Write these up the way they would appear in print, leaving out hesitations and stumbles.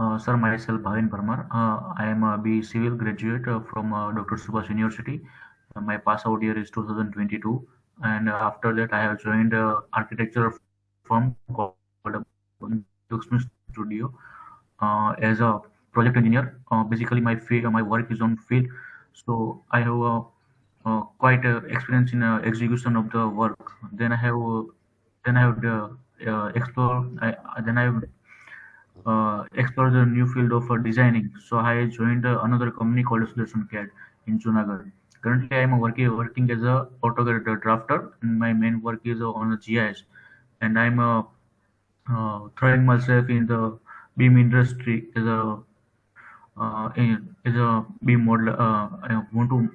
Sir, myself Bhavin Parmar. I am a B Civil graduate from Dr. Subhash University. My pass out year is 2022, and after that I have joined architecture firm called Luxmi Studio as a project engineer. Basically, my work is on field, so I have quite experience in execution of the work. Then I have explore the new field of designing. So I joined another company called Solution CAD in Junagadh. Currently, I am working as a AutoCAD drafter, and my main work is on the GIS. And I'm throwing myself in the beam industry as a beam modeler. I want to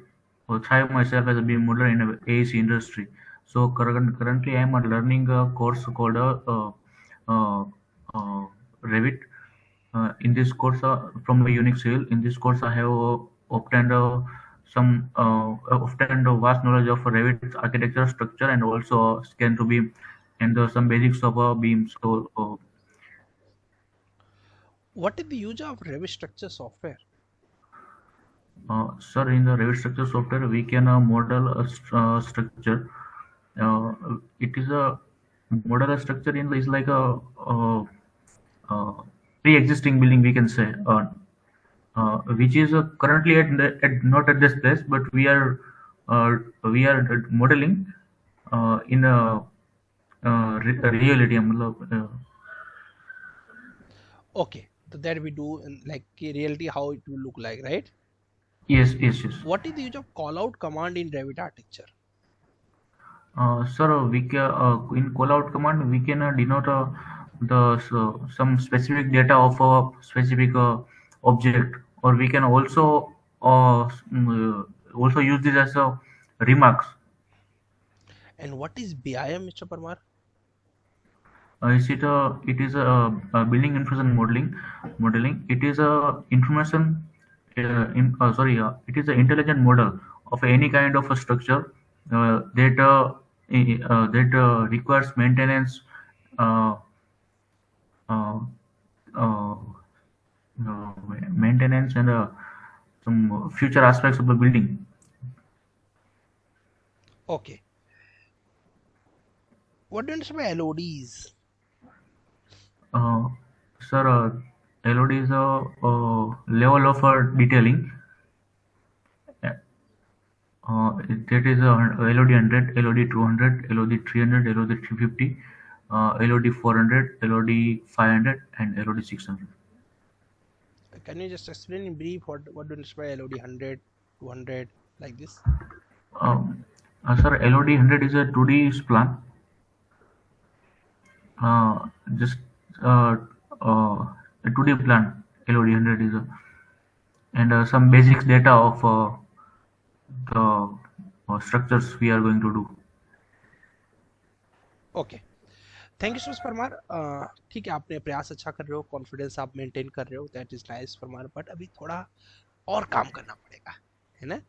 thrive myself as a beam modeler in a AEC industry. So currently, I am learning a course called uh, uh, Revit. In this course, from the Unix Civil, in this course, I have obtained a vast knowledge of Revit architecture structure and also scan to beam and some basics of a beam. So, What is the use of Revit structure software? sir, in the Revit structure software, we can model a structure. Uh, it is a model a structure in is like uh, pre-existing building, we can say. Which is currently not at this place, but uh, we are modeling in a reality. Okay, so that we do in like reality how it will look like, right? Yes, yes, yes. What is the use of call out command in Revit architecture? Sir, in call out command we can denote some specific data of a specific object, or we can also use this as a remarks. And what is BIM, Mr. Parmar? It is a building information modeling. It is a information it is an intelligent model of any kind of a structure that requires maintenance, uh, uh, uh, maintenance and some future aspects of the building. Okay. What do you understand by LODs? uh, Sir, LOD is a level of detailing. That is a LOD 100, LOD 200, LOD 300, LOD 350, LOD 400, LOD 500, and LOD 600. Can you just explain in brief what do you understand by LOD 100, 200, like this? Sir, LOD 100 is a 2D plan. Just a 2D plan. LOD 100 is and some basics data of the structures we are going to do. Okay, thank you so much Parmar. ठीक है, आपने प्रयास अच्छा कर रहे हो, confidence आप maintain कर रहे हो, that is nice Parmar, but अभी थोड़ा और काम करना पड़ेगा, है ना।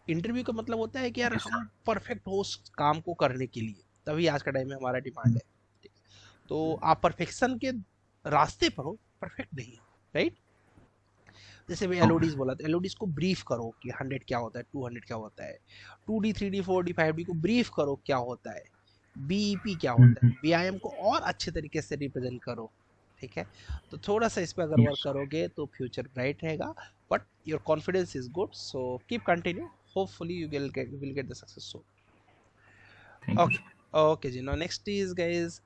इंटरव्यू का मतलब होता है कि यार Yes, sir. हम परफेक्ट हो उस काम को करने के लिए, तभी आज का टाइम में हमारा डिमांड है। ठीक है, तो आप परफेक्शन के रास्ते पर हो, परफेक्ट नहीं हो, राइट। जैसे मैं Okay. एलओडीज बोला, तो एलओडीज को ब्रीफ करो कि 100 क्या होता है, 200 क्या होता है, 2D 3D 4D 5D को ब्रीफ करो क्या होता है, बीईपी क्या होता है, Mhm. बीआईएम को और अच्छे तरीके से रिप्रेजेंट करो। ठीक है, तो थोड़ा सा इस पे अगर वर्क Yes. करोगे तो फ्यूचर ब्राइट रहेगा, but your confidence is good, so keep continue, hopefully you will get the success soon. Thank you, okay, sir. Okay ji, now next is guys,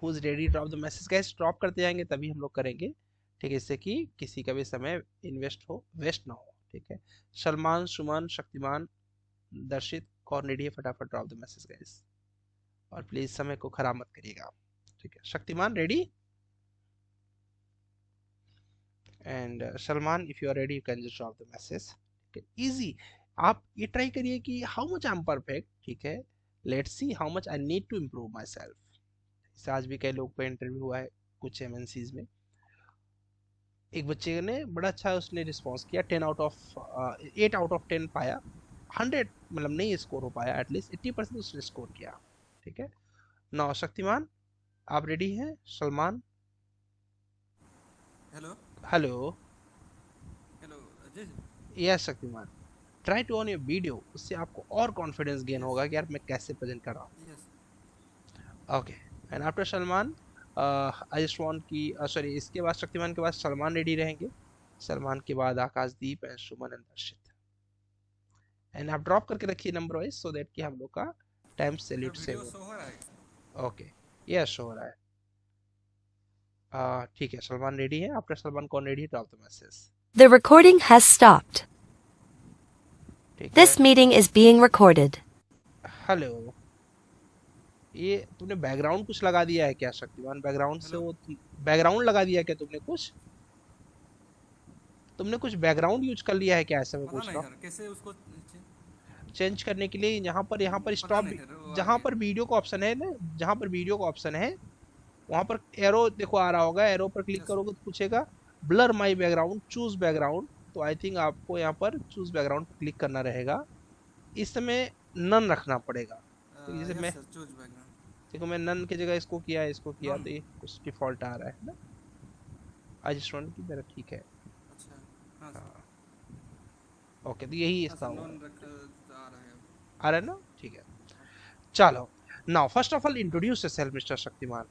who is ready, drop the message guys, drop करते जाएंगे तभी हम लोग करेंगे। ठीक है, इससे कि किसी का भी समय इन्वेस्ट हो, वेस्ट ना हो। ठीक है, सलमान, सुमन, शक्तिमान, दर्शित, कौन रेडी है, फटाफट ड्रॉप द मैसेज गाइस, और प्लीज समय को खराब मत करिएगा। ठीक है, Shaktimaan ready, and Salman if you are ready you can just drop the message. ठीक है, इजी, आप ये ट्राई करिए कि how much I am perfect. ठीक है, let's see how much I need to improve myself. आज भी कई लोग का इंटरव्यू हुआ है कुछ एमएनसीज में, एक बच्चे ने बड़ा अच्छा उसने रिस्पॉन्स किया, 8 आउट ऑफ 10 पाया, 100 मतलब नहीं स्कोर हो पाया, एटलीस्ट 80% उसने स्कोर किया। ठीक है, नौ शक्तिमान आप रेडी हैं, Salman hello. Hello. Hello Ajay. Yes Shaktimaan. Try to on your video, उससे आपको और कॉन्फिडेंस गेन यस होगा कि यार मैं कैसे प्रेजेंट कर रहा हूँ. Yes. Okay. And after Salman, I just want की सॉरी, इसके बाद शक्तिमान के बाद सलमान रेडी रहेंगे. सलमान के बाद आकाशदीप एंड सुमन एंड दर्शित. एंड आप ड्रॉप करके रखिए नंबर वाइज सो दैट कि हम लोग का time sir salute save video हो. शो हो रहा है. ओके. यस शो हो रहा है. ठीक है, सलमान रेडी है. आफ्टर सलमान कौन रेडी है? Drop the message. The recording has stopped. ठीक है. This meeting is being recorded. Hello. ये तुमने बैकग्राउंड कुछ लगा दिया है क्या शक्तिमान? बैकग्राउंड से हेलो. वो बैकग्राउंड लगा दिया है क्या तुमने कुछ? तुमने कुछ बैकग्राउंड यूज कर लिया है क्या, ऐसा मैं पता पूछ नहीं रहा सर कैसे उसको हूँ. चेंज करने के लिए यहाँ पर पता स्टॉप, नहीं सर वो आ जहाँ गया. पर वीडियो का ऑप्शन है ना, जहाँ पर वीडियो का ऑप्शन है वहां पर एरो देखो आ रहा होगा. एरो पर क्लिक यस करोगे तो पूछेगा blur my background, choose background. तो आई थिंक आपको यहाँ पर चूज बैकग्राउंड पर क्लिक करना रहेगा. इस समय नन रखना पड़ेगा. तो जैसे यस मैं सर चूज बैकग्राउंड. देखो, मैं नन की जगह इसको किया, इसको किया, नॉन. तो ये कुछ डिफॉल्ट आ रहा है ना. आई जस्ट वांट कि मेरा ठीक है. अच्छा. हाँ सर. हाँ. ओके, तो यही हाँ इसका सर हुआ नॉन है. रखा आ रहा है. आ रहा है ना? ठीक है. चलो. Now first of all introduce yourself mister Shaktimaan.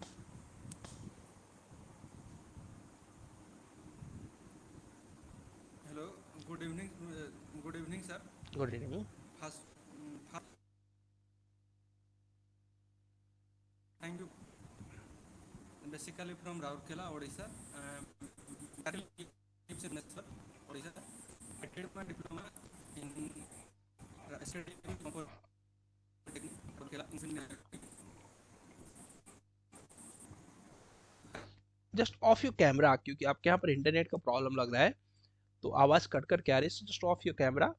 Hello. Good evening. Good evening sir. Good evening. First thank you. Basically from Rourkela Odisha. Sir Odisha. I did my diploma in study in Polytechnic, Rourkela, engineering. Just of your camera, क्योंकि आपके यहाँ पर internet का problem लग रहा है तो आवाज कट कर के आ रही है. Just of your camera,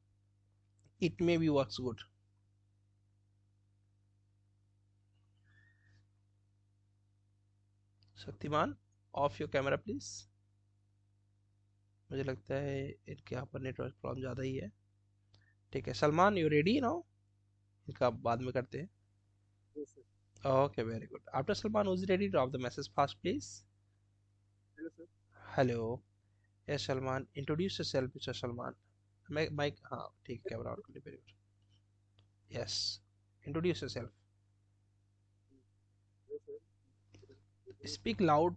it may be works good. Shaktimaan, of your camera please. मुझे लगता है इनके यहाँ पर नेटवर्क प्रॉब्लम ज़्यादा ही है. ठीक है सलमान, यू रेडी नाउ? इनका बाद में करते हैं. Okay, very good. After Salman who's ready, drop the message fast please. Hello, sir. Hello. Yes Salman, introduce yourself mister Salman. मैं माइक, हाँ ठीक है, कैमरा ऑन कर ली. Very good. Yes, introduce yourself. Hello, sir. Speak loud.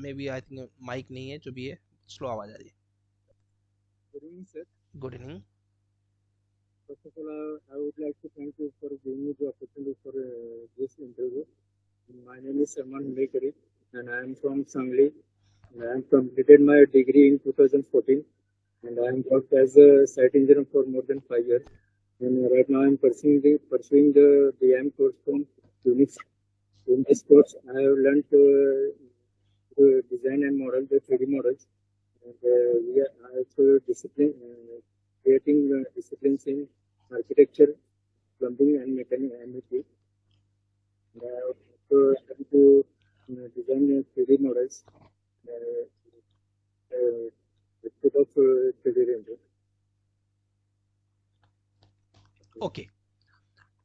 Maybe I think mike नहीं है, जो भी है स्लो आवाज आ रही है. Good evening, sir. Good evening. First of all, I would like to thank you for giving me the opportunity for this interview. My name is Salman Hundekari, and I am from Sangli. I have completed my degree in 2014, and I am worked as a site engineer for more than 5 years. And right now, I am pursuing the BIM course from Unix. In this course, I have learned to design and model the 3D models. And we are also creating disciplines in architecture, plumbing, and mechanical MEP. And I also learned to design 3D models with of 3D render. Okay.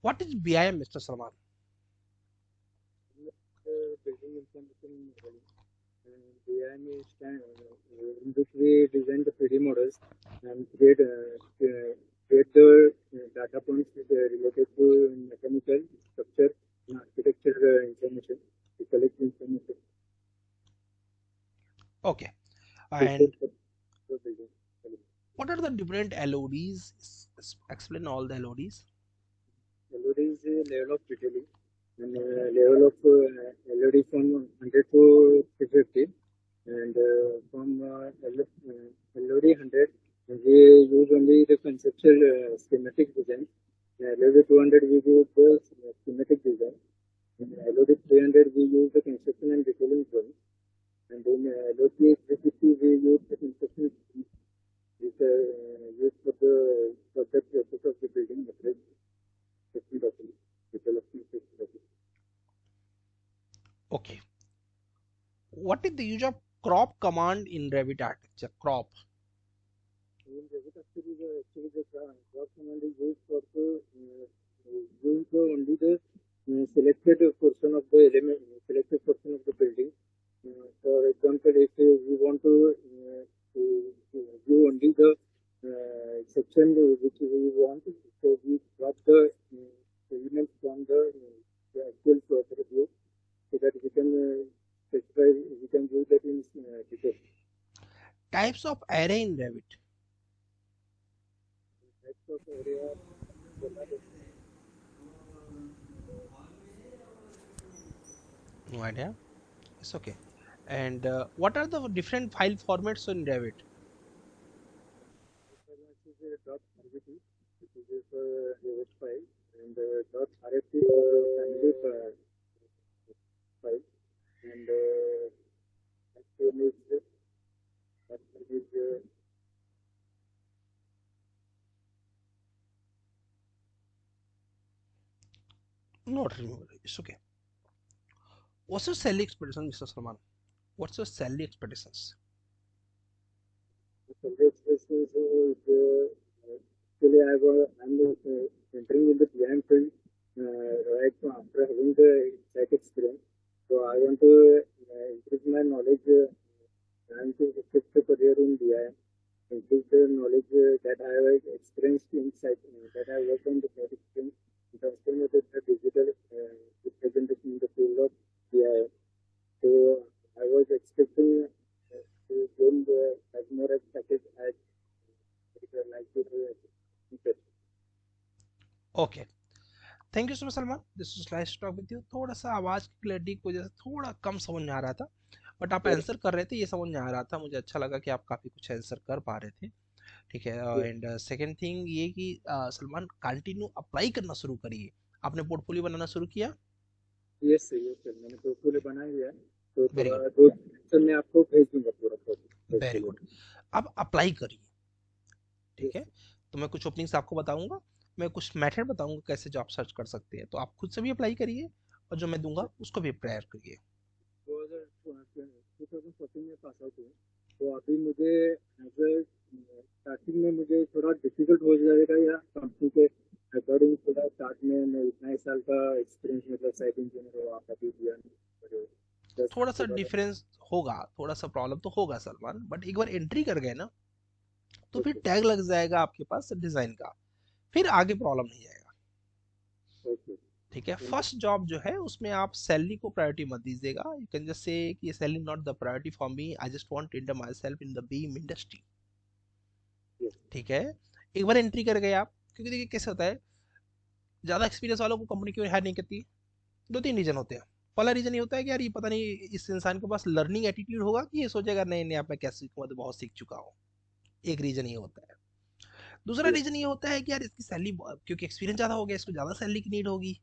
What is BIM mister Salman? Building information modeling. And BIM is in which we design the 3D models and create the data points related to mechanical structure and architecture information to collect information. Okay. And what are the different LODs? Explain all the LODs. LOD is a level of detailing and level of LOD from 100 to 350. And from LOD 100, we use only the conceptual schematic design. LOD 200, we use the schematic design. In LOD 300, we use the construction and detailing drawing. And in LOD 350, we use the construction which used for the process of the building material. Okay. What is the use of crop command in Revit architecture? Crop. In Revit actually the crop command is used for the use only the selected portion of the element, selected portion of the building. For example, if we want to option which we want. So we got the elements from the actual software view so that we can specify, we can do that in detail. Types of array in Revit. Types of area. No idea. It's okay. And what are the different file formats in Revit? .rbt, which is for Revit file, and .rft for family file, and Not remember. It's okay. What's your salary expectation, Mr. Salman? What's your salary expectations? Actually, I'm entering in the design field right after having the tech experience. So I want to increase my knowledge and to shift the career in DIM, increase the knowledge that I have experienced inside, that I worked on the tech experience, transform it into digital representation in the field of DIM. So I was expecting to gain the more package as like to Okay. Thank you so much Salman, this is nice talk with you. थोड़ा सा आवाज की clarity की वजह से थोड़ा कम समझ में आ रहा था, बट आप आंसर कर रहे थे, ये समझ में आ रहा था, मुझे अच्छा लगा कि आप काफी कुछ आंसर कर पा रहे थे। ठीक है। एंड सेकंड थिंग ये कि सलमान कंटिन्यू अप्लाई करना शुरू करिए। आपने पोर्टफोलियो बनाना शुरू किया? यस सर, मैंने पोर्टफोलियो बना लिया है, तो वेरी गुड, तो मैं आपको भेज दूंगा पूरा पोर्टफोलियो। Very good. अब अप्लाई करिए। ठीक है, तो मैं कुछ ओपनिंग्स आपको बताऊंगा, मैं कुछ मेथड बताऊंगा कैसे जॉब सर्च कर सकते हैं, तो आप खुद से भी अप्लाई करिए और जो मैं दूंगा उसको भी प्रेयर करिए। 2014 में पास आउट हुआ, तो अभी मुझे स्टार्टिंग में मुझे थोड़ा डिफिकल्ट हो जाएगा या कंपनी के अकॉर्डिंग थोड़ा स्टार्ट में मैं इतना एक साल का एक्सपीरियंस मतलब साइट इंजीनियर हो आप अभी दिया नहीं, थोड़ा सा डिफरेंस होगा, थोड़ा सा प्रॉब्लम तो होगा सलमान, बट एक बार एंट्री कर गए ना तो फिर टैग लग जाएगा आपके पास डिजाइन का, फिर आगे प्रॉब्लम नहीं आएगा। ठीक है, फर्स्ट जॉब जो है उसमें आप सैलरी को प्रायोरिटी मत दीजिएगा। यू कैन जस्ट से कि ये salary not the priority for me, I just want to enter myself in the beam industry. ठीक है, एक बार एंट्री कर गए आप, क्योंकि देखिए कैसे होता है, ज्यादा एक्सपीरियंस वालों को कंपनी क्यों हायर नहीं करती? दो तीन रीजन होते हैं। पहला रीजन ये होता है कि यार ये पता नहीं इस इंसान के पास लर्निंग एटीट्यूड होगा कि ये सोचेगा नहीं नहीं आप मैं क्या सीखूंगा, तो बहुत सीख चुका हूँ। एक रीजन ये होता है। दूसरा रीजन ये होता है कि यार इसकी सैलरी, क्योंकि एक्सपीरियंस ज्यादा हो गया, इसको ज्यादा सैलरी की नीड होगी,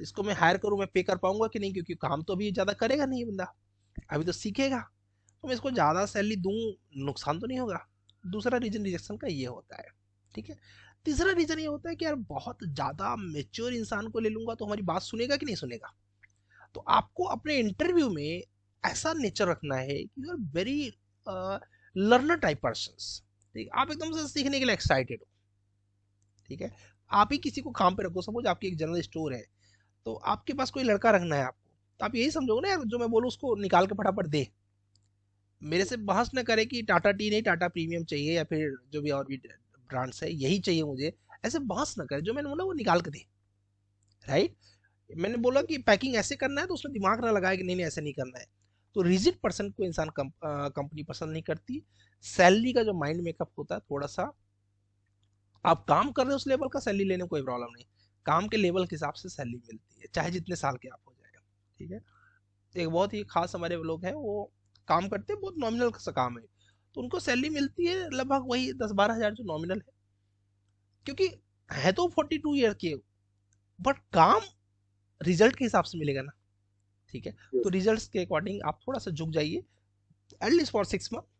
इसको मैं हायर करूं, मैं पे कर पाऊंगा कि नहीं, क्योंकि काम तो अभी ज्यादा करेगा नहीं बंदा, अभी तो सीखेगा, तो मैं इसको ज्यादा सैलरी दूं, नुकसान तो नहीं होगा। दूसरा रीजन रिजेक्शन का ये होता है। ठीक है, तीसरा रीजन ये होता है कि यार बहुत ज्यादा मेच्योर इंसान को ले लूंगा तो हमारी बात सुनेगा कि नहीं सुनेगा। तो आपको अपने इंटरव्यू में ऐसा नेचर रखना है कि you are very learner type person. ठीक, आप एकदम से सीखने के लिए एक्साइटेड हो। ठीक है, आप ही किसी को काम पे रखो, सपोज आपकी एक जनरल स्टोर है, तो आपके पास कोई लड़का रखना है आपको, तो आप यही समझोगे ना यार जो मैं बोलूँ उसको निकाल के फटाफट दे, मेरे से बहस न करे कि टाटा टी नहीं टाटा प्रीमियम चाहिए या फिर जो भी और भी ब्रांड्स है यही चाहिए मुझे, ऐसे बहस न करे, जो मैंने बोला वो निकाल के दे। राइट, मैंने बोला कि पैकिंग ऐसे करना है तो उसमें दिमाग ना लगाए कि नहीं नहीं ऐसे नहीं करना है। तो रिजिड पर्सन को इंसान कंपनी पसंद नहीं करती। सैलरी का जो माइंड मेकअप होता है थोड़ा सा, आप काम कर रहे हो उस लेवल का, सैलरी लेने कोई प्रॉब्लम नहीं, काम के लेवल के हिसाब से सैलरी मिलती है, चाहे जितने साल के आप हो जाएगा। ठीक है, एक बहुत ही खास हमारे लोग हैं, वो काम करते हैं, बहुत नॉमिनल सा काम है, तो उनको सैलरी मिलती है लगभग वही 10-12 हज़ार जो नॉमिनल है, क्योंकि है तो 42 ईयर के, बट काम रिजल्ट के हिसाब से मिलेगा ना। ठीक है, तो रिजल्ट्स के अकॉर्डिंग आप थोड़ा सा झुक जाइए, एटलीस्ट फॉर 6 मंथ।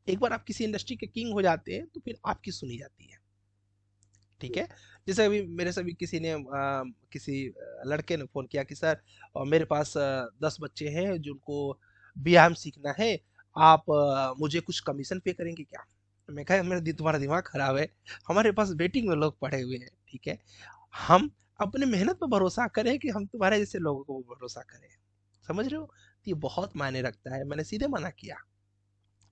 एक बार आप किसी इंडस्ट्री के किंग हो जाते हैं तो फिर आपकी सुनी जाती है। ठीक है, जैसे अभी मेरे से भी किसी ने किसी लड़के ने फोन किया कि सर मेरे पास 10 बच्चे हैं जिनको व्यायाम सीखना है, आप मुझे कुछ कमीशन पे करेंगे क्या? मैं कहा मेरा तुम्हारा दिमाग खराब है, हमारे पास वेटिंग में लोग पड़े हुए हैं। ठीक है, हम अपने मेहनत पर भरोसा करें कि हम तुम्हारे जैसे लोगों को भरोसा करें, समझ रहे हो? ये बहुत मायने रखता है। मैंने सीधे मना किया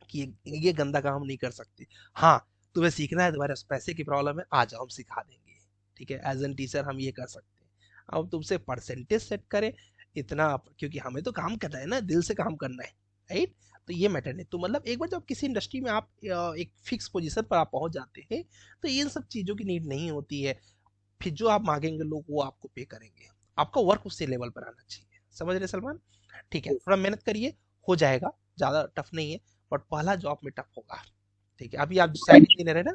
कि ये गंदा काम नहीं कर सकते। हाँ, तुम्हें सीखना है, तुम्हारे पास पैसे की प्रॉब्लम है, आ जाओ हम सिखा देंगे, ठीक है, एज एन टीचर हम ये कर सकते हैं। अब तुमसे परसेंटेज सेट करें इतना, क्योंकि हमें तो काम करना है ना, दिल से काम करना है, राइट। तो ये मैटर नहीं, तो मतलब एक बार जब किसी इंडस्ट्री में आप एक फिक्स पोजीशन पर आप पहुंच जाते हैं, तो इन सब चीज़ों की नीड नहीं होती है। फिर जो आप मांगेंगे लोग वो आपको पे करेंगे, आपका वर्क उसी लेवल पर आना चाहिए। समझ रहे सलमान? ठीक है, Yes, थोड़ा मेहनत करिए, हो जाएगा, ज़्यादा टफ नहीं है, बट पहला जॉब में टफ होगा। ठीक है, अभी आप साइड इंजीनियर है ना,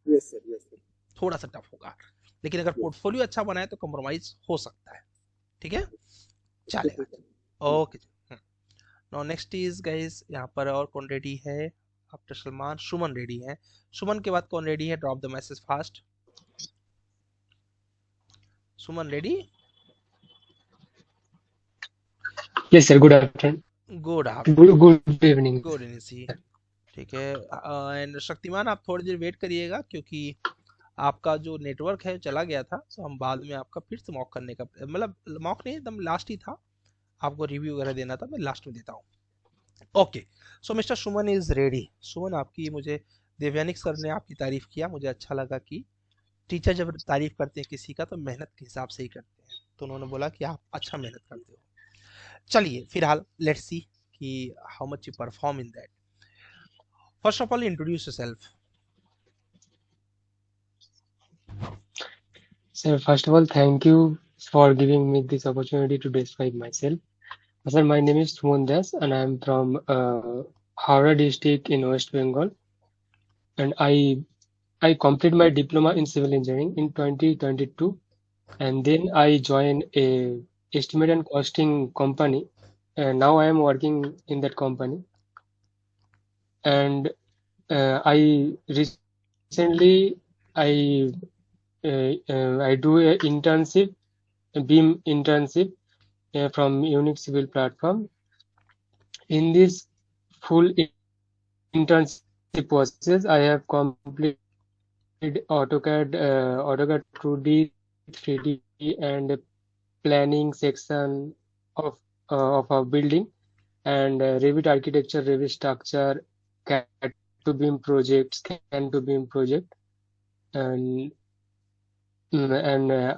yes sir, yes sir. थोड़ा सा टफ होगा, लेकिन अगर Yes. पोर्टफोलियो अच्छा बनाए तो कॉम्प्रोमाइज हो सकता है। ठीक है, चलेगा। Okay, sir. Okay. Now next is guys, यहाँ पर और कौन रेडी है? आफ्टर सलमान सुमन रेडी है। सुमन के बाद कौन रेडी है? Drop the message fast. Suman ready? Yes, sir. Good afternoon. Good Good evening. Good इनिसी। ठीक है, एंड शक्तिमान आप थोड़ी देर वेट करिएगा, क्योंकि आपका जो नेटवर्क है चला गया था, तो हम बाद में आपका फिर से मॉक करने का, मतलब मॉक नहीं, एकदम लास्ट ही था, आपको रिव्यू वगैरह देना था, मैं लास्ट में देता हूँ। Okay, so mister Suman is ready. Suman, आपकी मुझे देवयानिक सर ने आपकी तारीफ किया, मुझे अच्छा लगा कि टीचर जब तारीफ करते हैं किसी का तो मेहनत के हिसाब से ही करते हैं, तो उन्होंने बोला कि आप अच्छा मेहनत करते हो। चलिए फिलहाल लेट्स सी कि how much you perform in that. First of all introduce yourself. Sir, first of all, thank you for giving me this opportunity to describe myself. Sir, my name is Suman Das and I am from Howrah district in West Bengal. And I completed my diploma in civil engineering in 2022. And then I joined a estimate and costing company. And now I am working in that company. And I recently I I do a internship, a BEAM internship from Unique Civil Platform. In this full internship process, I have completed AutoCAD 2D, 3D, and planning section of a building, and Revit architecture, Revit structure, CAD to BEAM project, Scan to BEAM project, and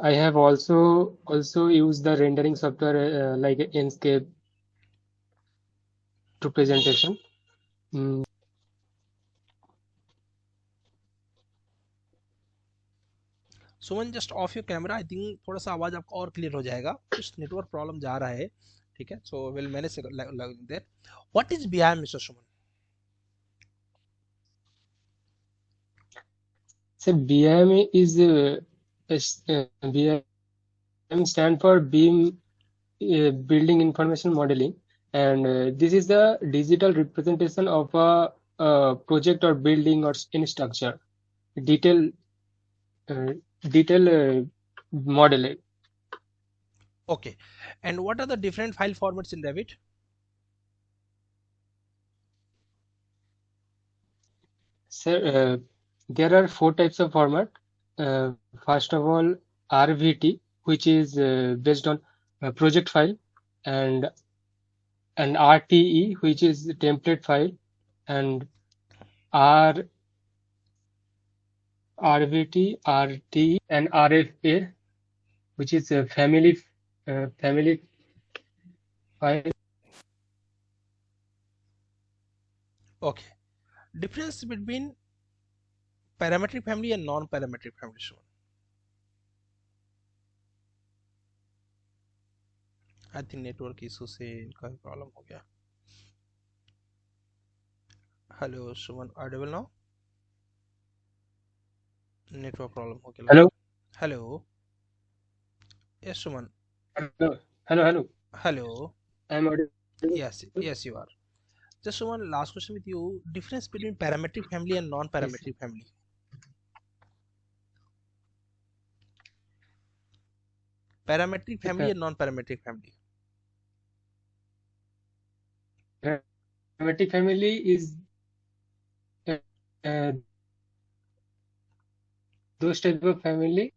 I have also used the rendering software like Enscape to presentation. Suman just of your camera, I think थोड़ा सा आवाज आपका और clear हो जाएगा, कुछ network problem जा रहा है। ठीक है, so will manage there. What is BIM mister Suman? So BIM is BIM stand for BIM Building Information Modeling, and this is the digital representation of a project or building or any structure. Detail modeling. Okay, and what are the different file formats in Revit? Sir, there are 4 types of format. First of all, RVT, which is based on project file, and RTE, which is template file, and RVT, RTE, and RFA, which is a family file. Okay, difference between parametric family and non-parametric family shown. I think network issue से इनका problem हो गया। Hello सुमन, Audible now? Network problem हो गया। Hello. Hello, yes Suman. Hello. Hello, I'm audible. yes you are. Just one last question with you, difference between parametric family and non-parametric family. Parametric family and non-parametric family. Parametric family is those type of family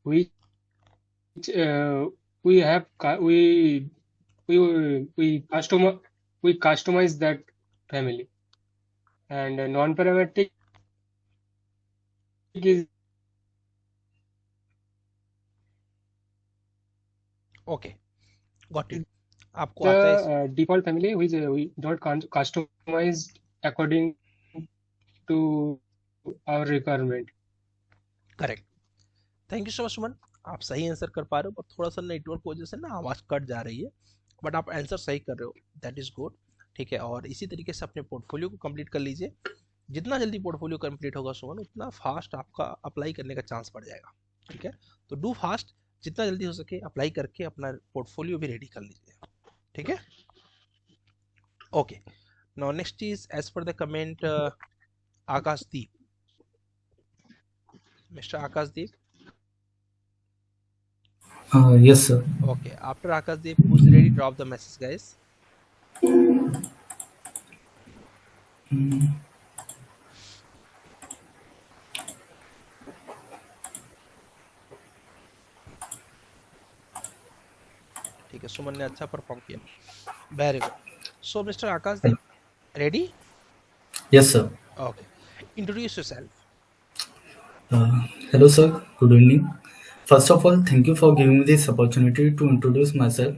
which we have we customer we customize that family. And non-parametric is Okay, got it. आपको आता है the default family which we don't customize according to our requirement. Correct. Thank you so much Suman, आप सही answer कर पा रहे हो, पर थोड़ा सा नेटवर्क की वजह से ना आवाज़ कट जा रही है, बट आप आंसर सही कर रहे हो, दैट इज़ गुड. ठीक है, और इसी तरीके से अपने पोर्टफोलियो को कंप्लीट कर लीजिए. जितना जल्दी पोर्टफोलियो कंप्लीट होगा सुमन, उतना फास्ट आपका अप्लाई करने का चांस बढ़ जाएगा. ठीक है, तो डू फास्ट, जितना जल्दी हो सके अप्लाई करके अपना पोर्टफोलियो भी रेडी कर लीजिए. ठीक है, okay. Now next is as per the comment Akashdeep. Mister Akashdeep. Yes, sir. Okay, after Akashdeep, who's ready? Drop the message, guys. ठीक है, सुमन ने अच्छा परफॉर्म किया. Very good. So mister Akashdeep, ready? Yes, sir. Okay. Introduce yourself. Hello, sir. Good evening. First of all, thank you for giving me this opportunity to introduce myself.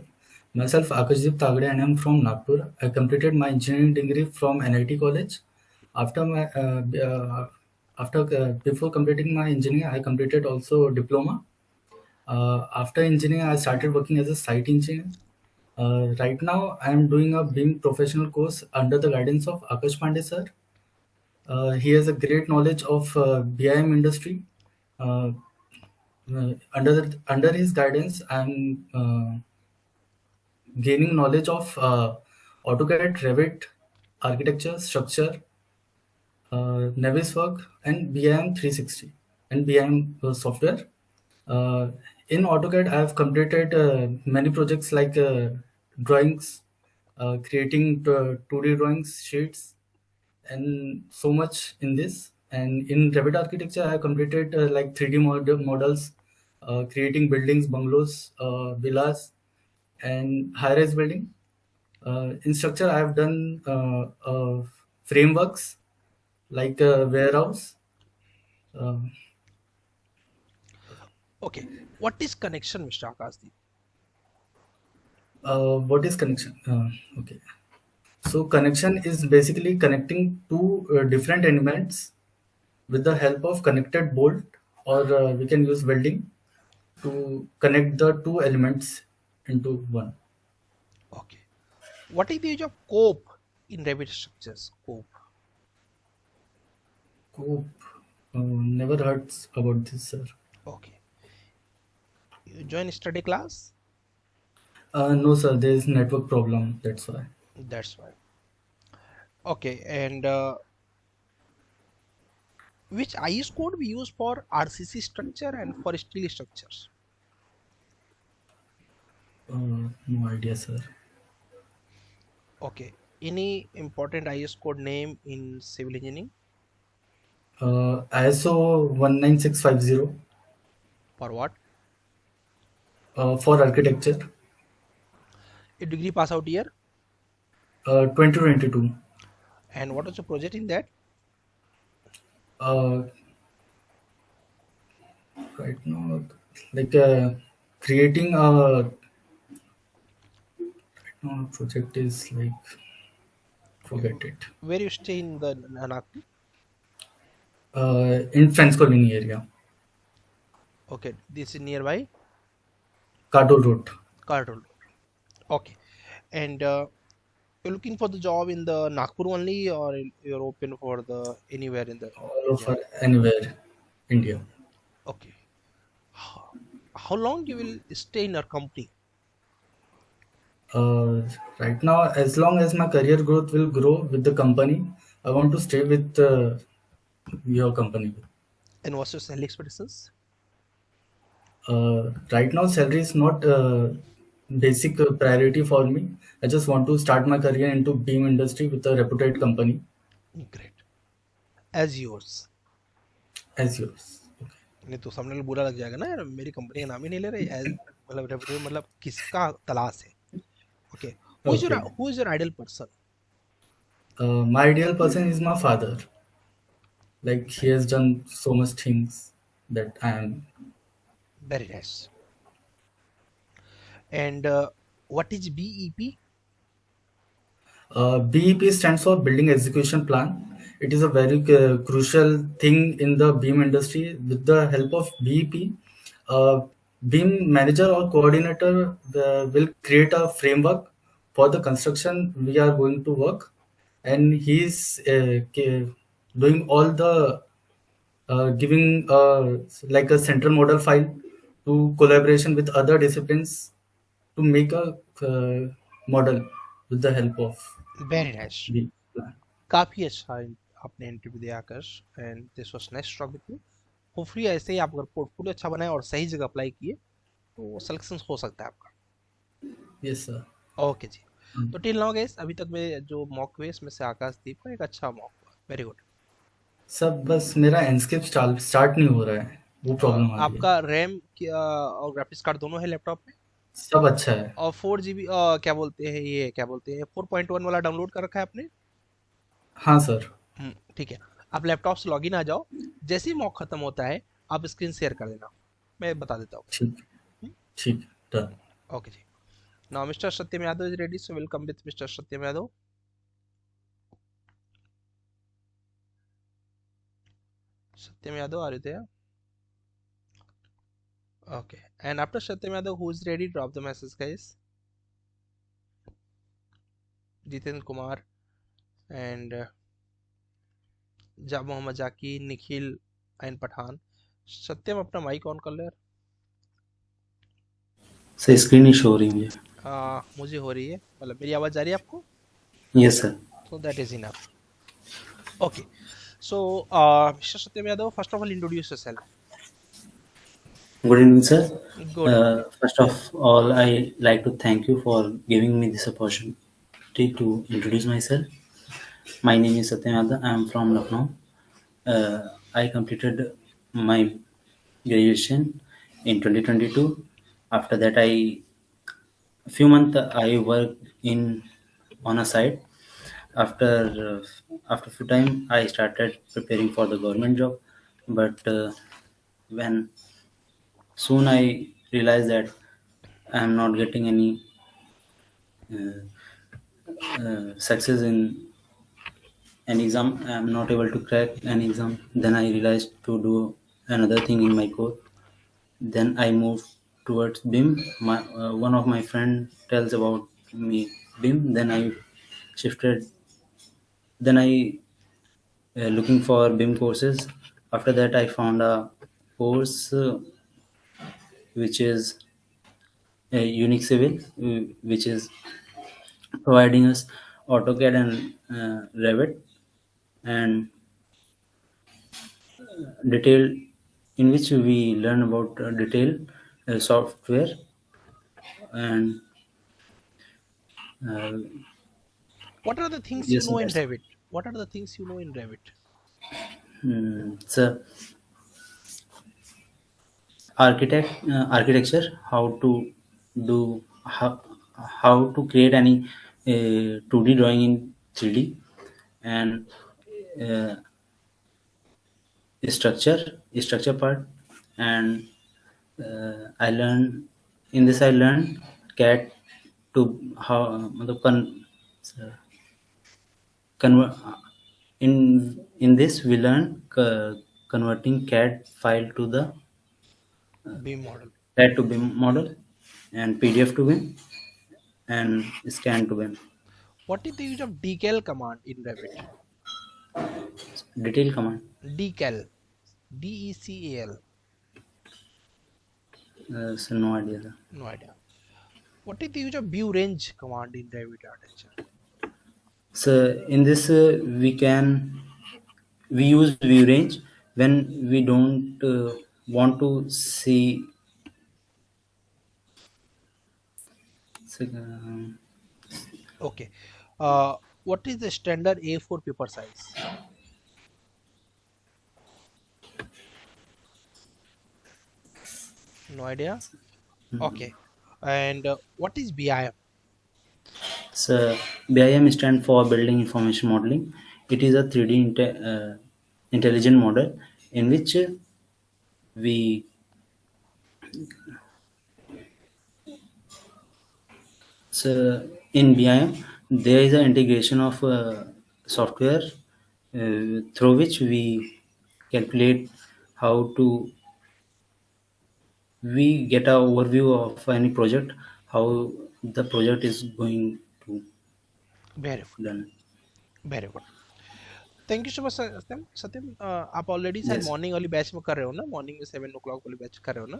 Myself, Akashdeep Tagde, and I am from Nagpur. I completed my engineering degree from NIT College. Before completing my engineering, I completed also diploma. After engineering, I started working as a site engineer. Right now, I am doing a BIM professional course under the guidance of Akash Pandey sir. He has a great knowledge of BIM industry. Under his guidance, I'm gaining knowledge of AutoCAD, Revit, architecture, structure, Naviswork, and BIM 360 and BIM software. In AutoCAD, I have completed many projects like drawings, creating 2D drawings, sheets, and so much in this. And in Revit architecture, I have completed like 3D models, creating buildings, bungalows, villas, and high-rise building. In structure, I have done frameworks like warehouse. Okay. What is connection, Mr. Akashdeep? What is connection? Okay. So connection is basically connecting two different elements with the help of connected bolt, or we can use welding to connect the two elements into one. Okay. What is the use of cope in Revit structures? Cope. Cope. Never heard about this, sir. Okay. You join study class? No, sir. There is network problem. That's why. That's why. Okay. And which IS code we use for RCC structure and for steel structures? No idea, sir. Okay. Any important IS code name in civil engineering? ISO 19650 For what? for architecture. A degree pass out year? 2022. And what was the project in that? Right now, like creating a right now project is like forget it. Where you stay in the Nagpur? In Friends Colony area, Okay. This is nearby Kadol Road. Cardroll. Okay. And you're looking for the job in the Nagpur only, or you're open for the anywhere in the All over anywhere, India. Okay. How long you will stay in our company? Right now, as long as my career growth will grow with the company, I want to stay with your company. And what's your salary expectations? Right now, salary is not basic priority for me. I just want to start my career into BIM industry with a reputed company Great. As yours. as yours. नहीं तो सामने वाला बुरा लग जाएगा ना, यार मेरी कंपनी का नाम ही नहीं ले रहे, एज मतलब रेपुटेड मतलब किसका तलाश है. Okay. Okay. Who is your ideal person? My ideal person is my father. Like he has done so much things that I am. Very nice. And what is BEP? BEP stands for Building Execution Plan. It is a very crucial thing in the BIM industry. With the help of BEP, uh, BIM manager or coordinator will create a framework for the construction we are going to work, and he is doing all the giving like a central model file to collaboration with other disciplines to make a model with the help of Very nice. the plan. काफी अच्छा आपने interview दिया Akash, and this was nice talk with you. Hopefully ऐसे ही आप अगर portfolio अच्छा बनाए और सही जगह अप्लाई किए तो सिलेक्शन हो सकता है आपका. Yes, sir. ओके जी. तो टिल नाउ गाइस, अभी तक में जो मॉक हुए इसमें से आकाशदीप का एक अच्छा मॉक हुआ. Very good. सब बस मेरा एनस्केप स्टार्ट नहीं हो रहा है, वो प्रॉब्लम आ रही है. आपका रैम और ग्राफिक्स कार्ड दोनों है लैपटॉप में, सब अच्छा है. और 4 GB क्या बोलते हैं, ये क्या बोलते हैं 4.1 वाला डाउनलोड कर रखा है आपने? हाँ सर. ठीक है. आप लैपटॉप से लॉगिन आ जाओ, जैसे ही मॉक खत्म होता है आप स्क्रीन शेयर कर देना, मैं बता देता हूँ. ठीक ठीक done. Okay ji. Now mister Satyam Yadav is ready, so welcome with mister Satyam Yadav. Satyam Yadav, are you there? Okay. And after Satyam Yadav, who is ready? Drop the message, guys. Jiten Kumar and Mohammad Jaki, Nikhil and Pathan. सत्यम अपना mic on कर ले यार. Sir screen नहीं show हो रही मुझे. मुझे हो रही है, मतलब मेरी आवाज आ रही है आपको? Yes sir. So that is enough. Okay. So Mr. Satyam Yadav, first of all introduce yourself. Good evening, sir. Good. First of all, I like to thank you for giving me this opportunity to introduce myself. My name is Satyam Yadav. I am from Lucknow. I completed my graduation in 2022. After that, a few months I worked on a site. After few time, I started preparing for the government job, but when soon I realized that I am not getting any success in an exam. I am not able to crack an exam. Then I realized to do another thing in my course. Then I moved towards BIM. One of my friend tells about me BIM. Then I shifted. Then I looking for BIM courses. After that, I found a course which is Unique Civil, which is providing us AutoCAD and Revit and detail, in which we learn about detail software and What are the things yes, you know in sir. Revit? What are the things you know in Revit? So architecture, how to do how to create any 2D drawing in 3D, and structure part. And I learned CAD to how मतलब convert in this we learn converting CAD file to the BIM model. CAD to BIM model and PDF to BIM and scan to BIM. What is the use of decal command in Revit? Detail command. Decal. DECAL. So no idea, sir. No idea. What is the use of view range command in Revit architecture? So in this we use view range when we don't want to see. So, Okay. What is the standard A4 paper size? No idea. Okay. And what is BIM? So BIM stands for Building Information Modeling. It is a 3D intelligent model in which we so in BIM there is an integration of software through which we calculate how to we get a overview of any project, how the project is going to very good, done. Very good, thank you so much Satyam. Satyam आप already शायद Yes. Morning वाली batch में कर रहे हो ना, morning में 7 o'clock वाली बैच कर रहे हो ना?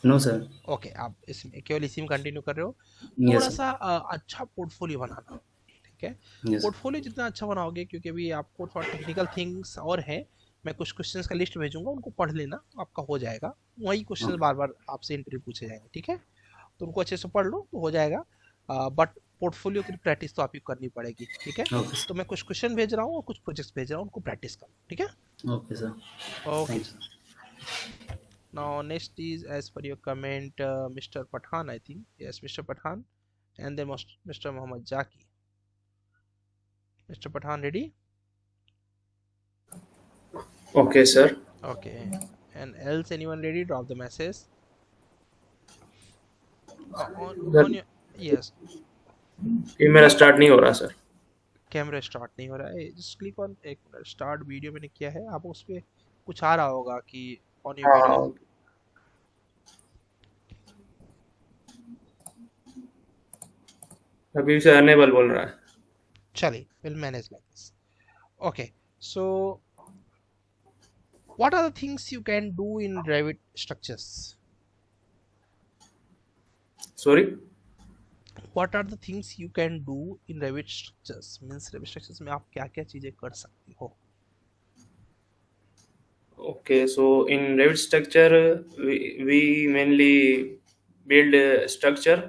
No sir. ओके, आप इसमें केवल इसी में कंटिन्यू कर रहे हो। Yes थोड़ा sir. सा अच्छा पोर्टफोलियो बनाना, ठीक है? Yes. पोर्टफोलियो जितना अच्छा बनाओगे, क्योंकि अभी आपको थोड़ा टेक्निकल थिंग्स और है, मैं कुछ क्वेश्चंस का लिस्ट भेजूंगा, उनको पढ़ लेना, आपका हो जाएगा। वही क्वेश्चंस Okay. बार बार आपसे इंटरव्यू पूछे जाएंगे, ठीक है? तो उनको अच्छे से पढ़ लो तो हो जाएगा। बट पोर्टफोलियो की प्रैक्टिस तो आपको करनी पड़ेगी, ठीक है? Okay sir. तो मैं कुछ क्वेश्चन भेज रहा हूँ और कुछ प्रोजेक्ट्स भेज रहा हूँ, उनको प्रैक्टिस करो, ठीक है? Okay sir. Okay. Thank you. Now next is as per your comment, Mr. Pathan, I think. Yes, Mr. Pathan, and then Mr. Mohammed Jaki. Mr. Pathan, ready? Okay, sir. Okay. And else anyone ready? Drop the message. On your, yes. ये मेरा start नहीं हो रहा sir. Camera start नहीं हो रहा है, just click on एक स्टार्ट वीडियो। मैंने किया है, आप उस पे कुछ आ रहा होगा कि ऑन योर हाँ वीडियो। अभी से अनेबल बोल रहा है। चलिए, will manage like this. Okay, so what are the things you can do in Revit structures? Sorry? What are the things you can do in Revit structures? Means Revit structures में आप क्या क्या चीजें कर सकते हो? Okay, so in Revit structure, we mainly build a structure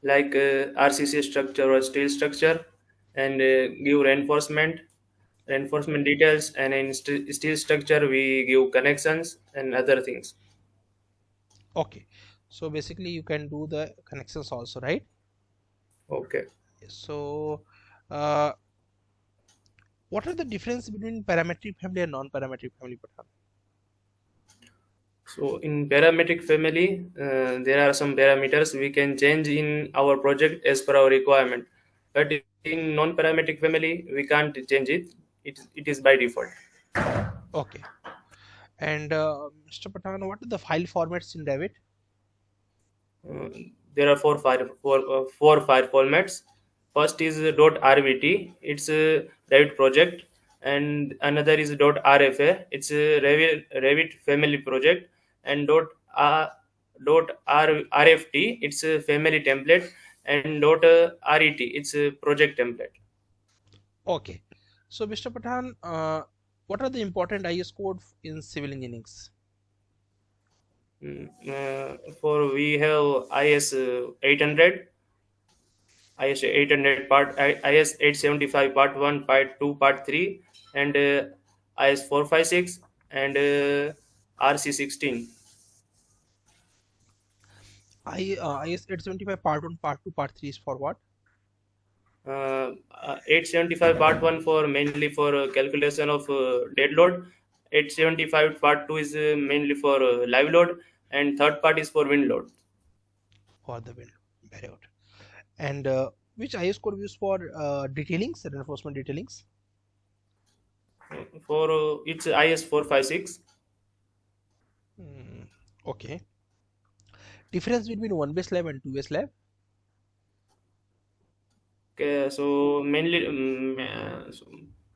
like RCC structure or steel structure, and give reinforcement details, and in steel structure we give connections and other things. Okay, so basically you can do the connections also, right? Okay. So what are the difference between parametric family and non-parametric family, Pathan? So in parametric family, there are some parameters we can change in our project as per our requirement. But in non-parametric family, we can't change it. It is by default. Okay. And Mr. Pathan, what are the file formats in Revit? There are four file formats. First is .rvt. It's a Revit project, and another is .rfa. It's a Revit family project, and .rft. It's a family template, and .ret. It's a project template. Okay, so Mr. Pathan, what are the important IS code in civil engineering? For we have IS 800, IS 800 part, IS 875 part 1, part 2, part 3, and IS 456 and RC 16. IS 875 part 1, part 2, part 3 is for what? 875 part 1 for mainly for calculation of dead load. 875 part 2 is mainly for live load, and third part is for wind load. For the wind, very good. And which IS code used for detailings, reinforcement detailings? For it's IS 456. Okay. Difference between one-way slab and two-way slab? Okay, so mainly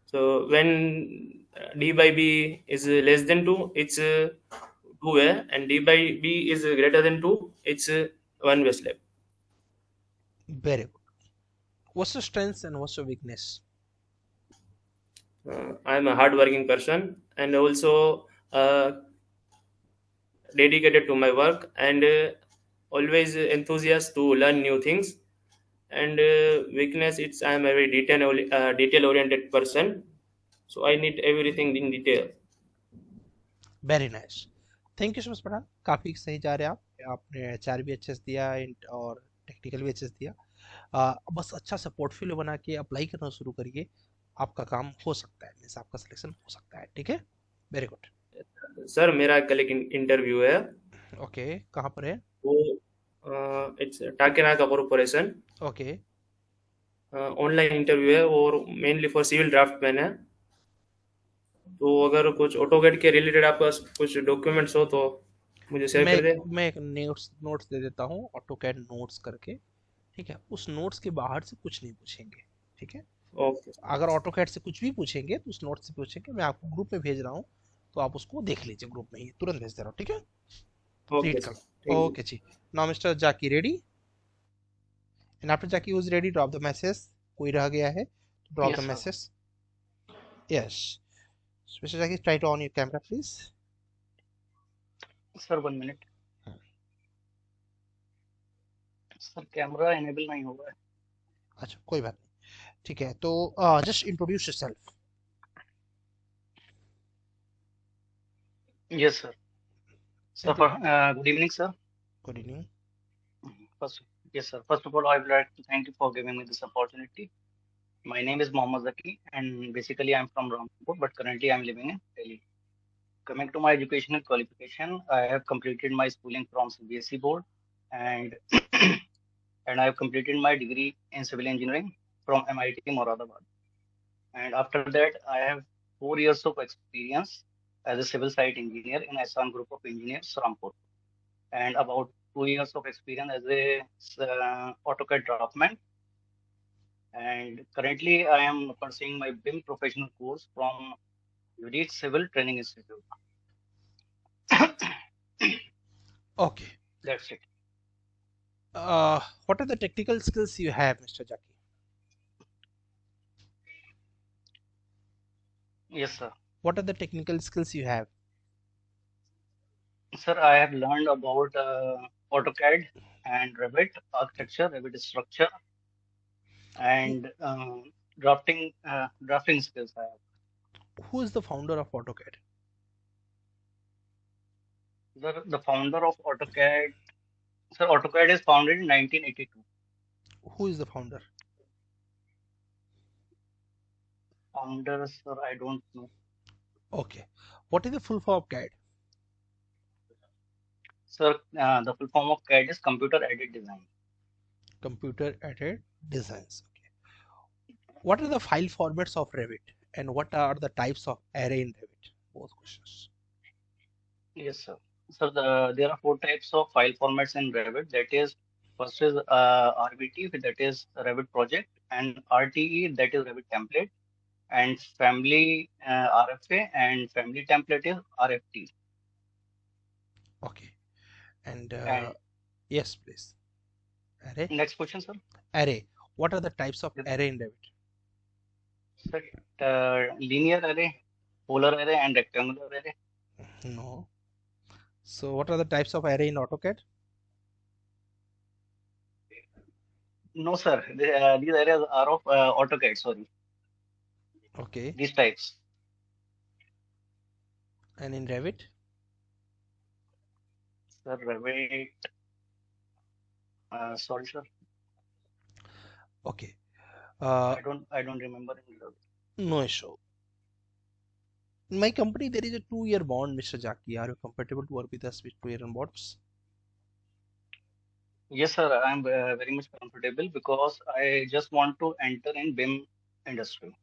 so when d by b is less than 2, it's 2-way, and d by b is greater than 2, it's one-way slab. Very good. What's your strengths and what's your weakness? I'm a hard-working person, and also dedicated to my work, and always enthusiastic to learn new things. And weakness, it's I'm a very detail-oriented person, so I need everything in detail. Very nice, thank you so much Pathan, काफ़ी सही जा रहे हैं आप। आपने HR भी अच्छे से दिया और टेक्निकल भी अच्छे से दिया। बस अच्छा सा पोर्टफोलियो बना के अप्लाई करना शुरू करिए, आपका काम हो सकता है, मीन्स आपका सिलेक्शन हो सकता है। ठीक है, वेरी गुड। सर मेरा कल एक इंटरव्यू है, ओके, कहाँ पर है? वो it's Takenaka corporation, okay, online interview है और मेनली फॉर सिविल ड्राफ्टमैन है। तो अगर कुछ ऑटोकेड के रिलेटेड आपके पास कुछ डॉक्यूमेंट्स हो तो मुझे शेयर मैं कर दे। मैं एक नोट्स दे देता हूँ, ऑटोकैड नोट्स करके। ठीक है, उस नोट्स के बाहर से कुछ नहीं पूछेंगे। ठीक है, ओके अगर ऑटोकैड से कुछ भी पूछेंगे तो उस नोट से पूछेंगे। मैं आपको ग्रुप में भेज रहा हूँ, तो आप उसको देख लीजिए, ग्रुप में ही तुरंत भेज दे रहा हूँ। ठीक है, रीड ओके कर सर, लो। Thank you. Okay ji, now mister Zaki ready, and after Zaki was ready, drop the message. कोई रह गया है तो drop the Yes, sir. Message. Yes, mister Zaki, try to on your camera please. Sir, 1 minute. Sir camera enable नहीं हुआ है। अच्छा, कोई बात नहीं, ठीक है। तो just introduce yourself. Yes, sir. Sir, good evening, sir. Good evening. First, yes, sir. First of all, I would like to thank you for giving me this opportunity. My name is Mohammad Zaki, and basically I'm from Rampur, but currently I'm living in Delhi. Coming to my educational qualification, I have completed my schooling from CBSE board, and and I have completed my degree in civil engineering from MIT Moradabad. And after that, I have 4 years of experience as a civil site engineer in Asan Group of Engineers, Rampur, and about 2 years of experience as a AutoCAD draftsman. And currently, I am pursuing my BIM professional course from UDIT Civil Training Institute. Okay, That's it. what are the technical skills you have, Mr. Jackie? Yes, sir. What are the technical skills you have? Sir, I have learned about AutoCAD and Revit architecture, Revit structure, Who, and drafting skills I have. who is the founder of AutoCAD? The founder of AutoCAD, sir, AutoCAD is founded in 1982. Who is the founder? Founder, sir, I don't know. Okay, what is the full form of CAD? Sir, the full form of CAD is computer aided design. Computer aided designs. Okay. What are the file formats of Revit, and what are the types of array in Revit? Both questions. Yes, sir. So there are 4 types of file formats in Revit. That is, first is RBT, that is Revit project, and RTE, that is Revit template, and family RFA, and family template is RFT. Okay, and And yes, please. Array. next question, sir. Array. What are the types of Yes. array in Revit? Sir, linear array, polar array, and rectangular array. No. So what are the types of array in AutoCAD? No, sir. These areas are of AutoCAD. Sorry, Okay, these types. and in Revit? Sir, Revit. Sorry, sir. Okay. I don't remember in Revit. No issue. In my company, there is a 2-year bond, Mr. Jackie. Are you compatible to work with us with 2-year bonds? Yes, sir. I'm very much comfortable because I just want to enter in BIM industry.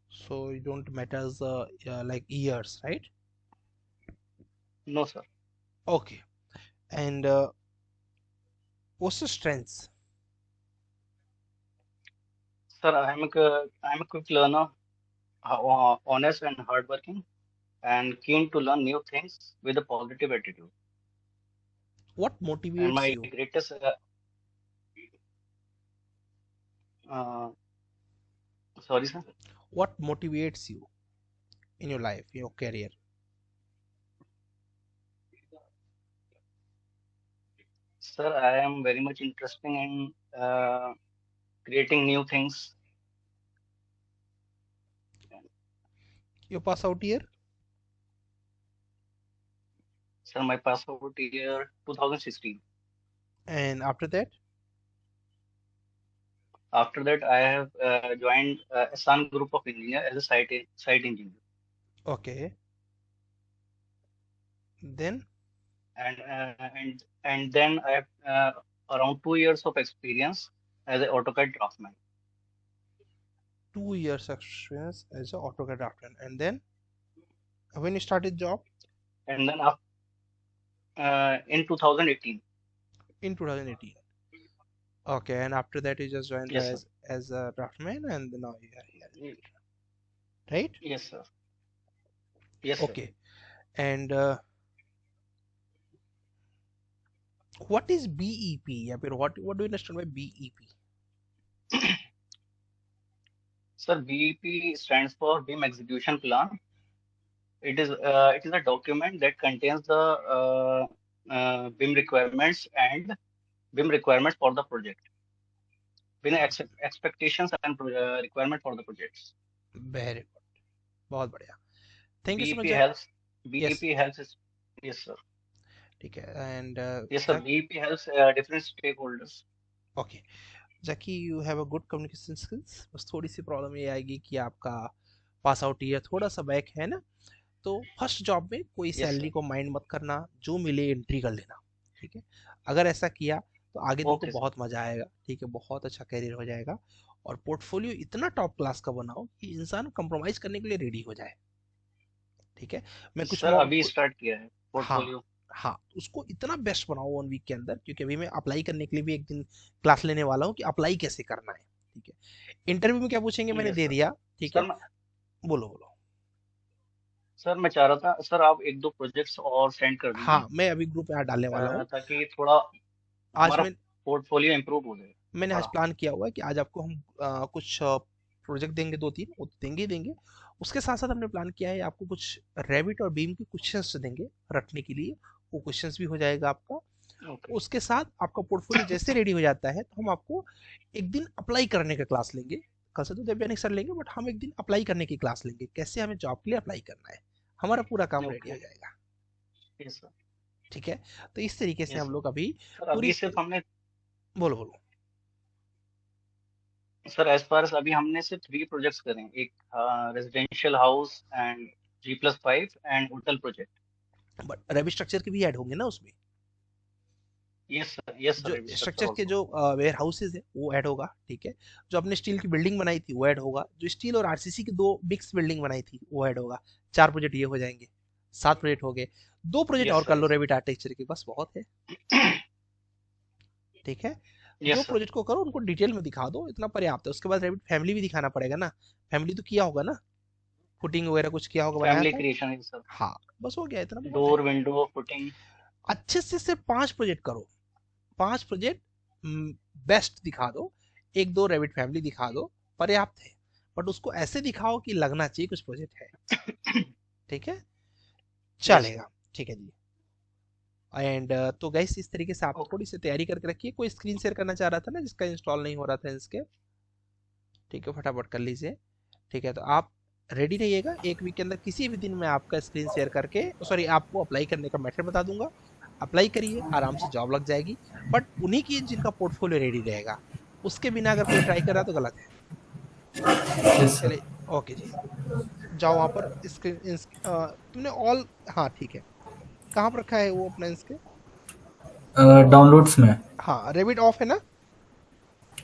So you don't matters like years, right? No, sir. Okay. And what's the strengths? Sir, I'm a quick learner, honest and hardworking, and keen to learn new things with a positive attitude. What And motivates my you? greatest uh, sorry, sir. What motivates you in your life, your career? Sir, I am very much interested in creating new things. You pass out year? Sir, my pass out year 2016. And after that? After that, I have joined Sun Group of Engineer as a site engineer. Okay. Then And then I have around 2 years of experience as an AutoCAD draftsman. 2 years experience as an AutoCAD draftsman. And then when you started job? And then in 2018. In 2018. Okay, and after that you just joined Yes, sir. as a draftsman, and now you are here, right? Yes, sir. Yes, sir. Okay. And what is BEP? या फिर what do you understand by BEP? Sir, BEP stands for BIM Execution Plan. It is a document that contains the BIM requirements and BIM requirements for the project. BIM expectations and requirement for the projects. Very good. बहुत बढ़िया. Thank you so much. BEP helps. Yes. BEP helps. Yes, sir. ठीक है. And yes, sir. BEP helps different stakeholders. Okay. Jackie, you have a good communication skills. बस थोड़ी सी problem ये आएगी कि आपका पास आउट ईयर थोड़ा सा बैक है ना, तो फर्स्ट जॉब में कोई सैलरी को माइंड मत करना, जो मिले एंट्री कर लेना. ठीक है, अगर ऐसा किया तो आगे तुमको बहुत मजा आएगा. ठीक है, बहुत अच्छा करियर हो जाएगा. और पोर्टफोलियो इतना टॉप क्लास का बनाओ कि इंसान कॉम्प्रोमाइज करने के लिए रेडी हो जाए. ठीक है, मैं कुछ सर अभी स्टार्ट किया है पोर्टफोलियो. हाँ, उसको इतना बेस्ट बनाओ 1 वीक के अंदर, क्योंकि अभी मैं अप्लाई करने के लिए भी एक दिन क्लास लेने वाला हूँ कि अप्लाई कैसे करना है. ठीक है, इंटरव्यू में क्या पूछेंगे मैंने दे दिया. ठीक है, बोलो. सर मैं चाह रहा था सर आप 1-2 प्रोजेक्ट्स और सेंड कर दीजिए. हाँ, मैं अभी ग्रुप में डालने वाला हूँ ताकि थोड़ा आज मैं पोर्टफोलियो इंप्रूव हो जाए. मैंने आज प्लान किया हुआ है कि आज आपको हम कुछ प्रोजेक्ट देंगे, 2-3 वो देंगे. उसके साथ साथ हमने प्लान किया है आपको कुछ रेविट और बीम के क्वेश्चंस देंगे रखने के लिए. वो क्वेश्चंस भी हो जाएगा आपका. उसके साथ आपका पोर्टफोलियो जैसे रेडी हो जाता है तो हम आपको एक दिन अप्लाई करने का क्लास लेंगे. कल से तो देवयानी सर लेंगे, बट हम एक दिन अप्लाई करने की क्लास लेंगे, कैसे हमें जॉब के लिए अप्लाई करना है. हमारा पूरा काम रेडी हो जाएगा. Yes sir. ठीक है, तो इस तरीके से हम लोग अभी सिर्फ हमने बोलो सर एज फार अभी हमने सिर्फ 3 प्रोजेक्ट्स करे हैं. एक residential house and G+5 and hotel project. But heavy structure के भी ऐड होंगे ना उसमें. Yes sir. जो स्ट्रक्चर के जो वेयर हाउसेज है वो ऐड होगा. ठीक है, जो आपने स्टील की बिल्डिंग बनाई थी वो ऐड होगा. जो स्टील और आरसीसी की 2 मिक्स बिल्डिंग बनाई थी वो ऐड होगा. 4 प्रोजेक्ट ये हो जाएंगे, 7 प्रोजेक्ट हो गए. 2 प्रोजेक्ट और कर लो रेविट आर्किटेक्चर के, बस बहुत है. ठीक है, 2 प्रोजेक्ट को करो, उनको डिटेल में दिखा दो, इतना पर्याप्त है. उसके बाद रेविट फैमिली भी दिखाना पड़ेगा ना. फैमिली तो किया होगा ना, फुटिंग वगैरह कुछ किया होगा, फैमिली क्रिएशन है सर. हाँ, बस हो गया इतना. Door, window, footing. अच्छे से सिर्फ 5 प्रोजेक्ट करो. 5 प्रोजेक्ट बेस्ट दिखा दो. 1-2 रेविट फैमिली दिखा दो, पर्याप्त है. बट उसको ऐसे दिखाओ कि लगना चाहिए कुछ प्रोजेक्ट है. ठीक है, चलेगा. ठीक है जी. एंड तो गाइस इस तरीके से आप थोड़ी सी तैयारी करके रखिए. कोई स्क्रीन शेयर करना चाह रहा था ना जिसका इंस्टॉल नहीं हो रहा था इसके. ठीक है, फटाफट कर लीजिए. ठीक है, तो आप रेडी रहिएगा. 1 वीक के अंदर किसी भी दिन मैं आपका स्क्रीन शेयर करके आपको अप्लाई करने का मेथड बता दूंगा. अप्लाई करिए, आराम से जॉब लग जाएगी. बट उन्हीं की जिनका पोर्टफोलियो रेडी रहेगा, उसके बिना अगर कोई ट्राई कर रहा तो गलत है. चलिए, ओके जी, जाओ वहाँ पर स्क्रीन तुमने ऑल. हाँ ठीक है, कहाँ पर रखा है वो अपना इसके डाउनलोड्स में. हाँ, रेविट ऑफ है ना.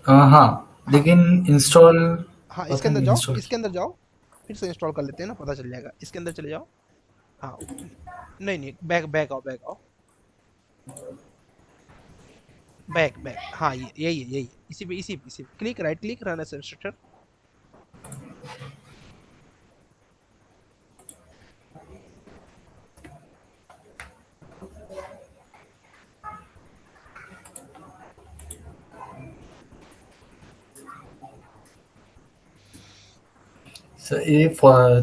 हाँ, लेकिन इंस्टॉल. हाँ, इसके अंदर जाओ, इसके अंदर जाओ, फिर से इंस्टॉल कर लेते हैं ना, पता चल जाएगा. इसके अंदर चले जाओ. हाँ, नहीं, बैक आओ. बैक. हाँ, यही इसी पे click, right click, run as instructor. Sir ये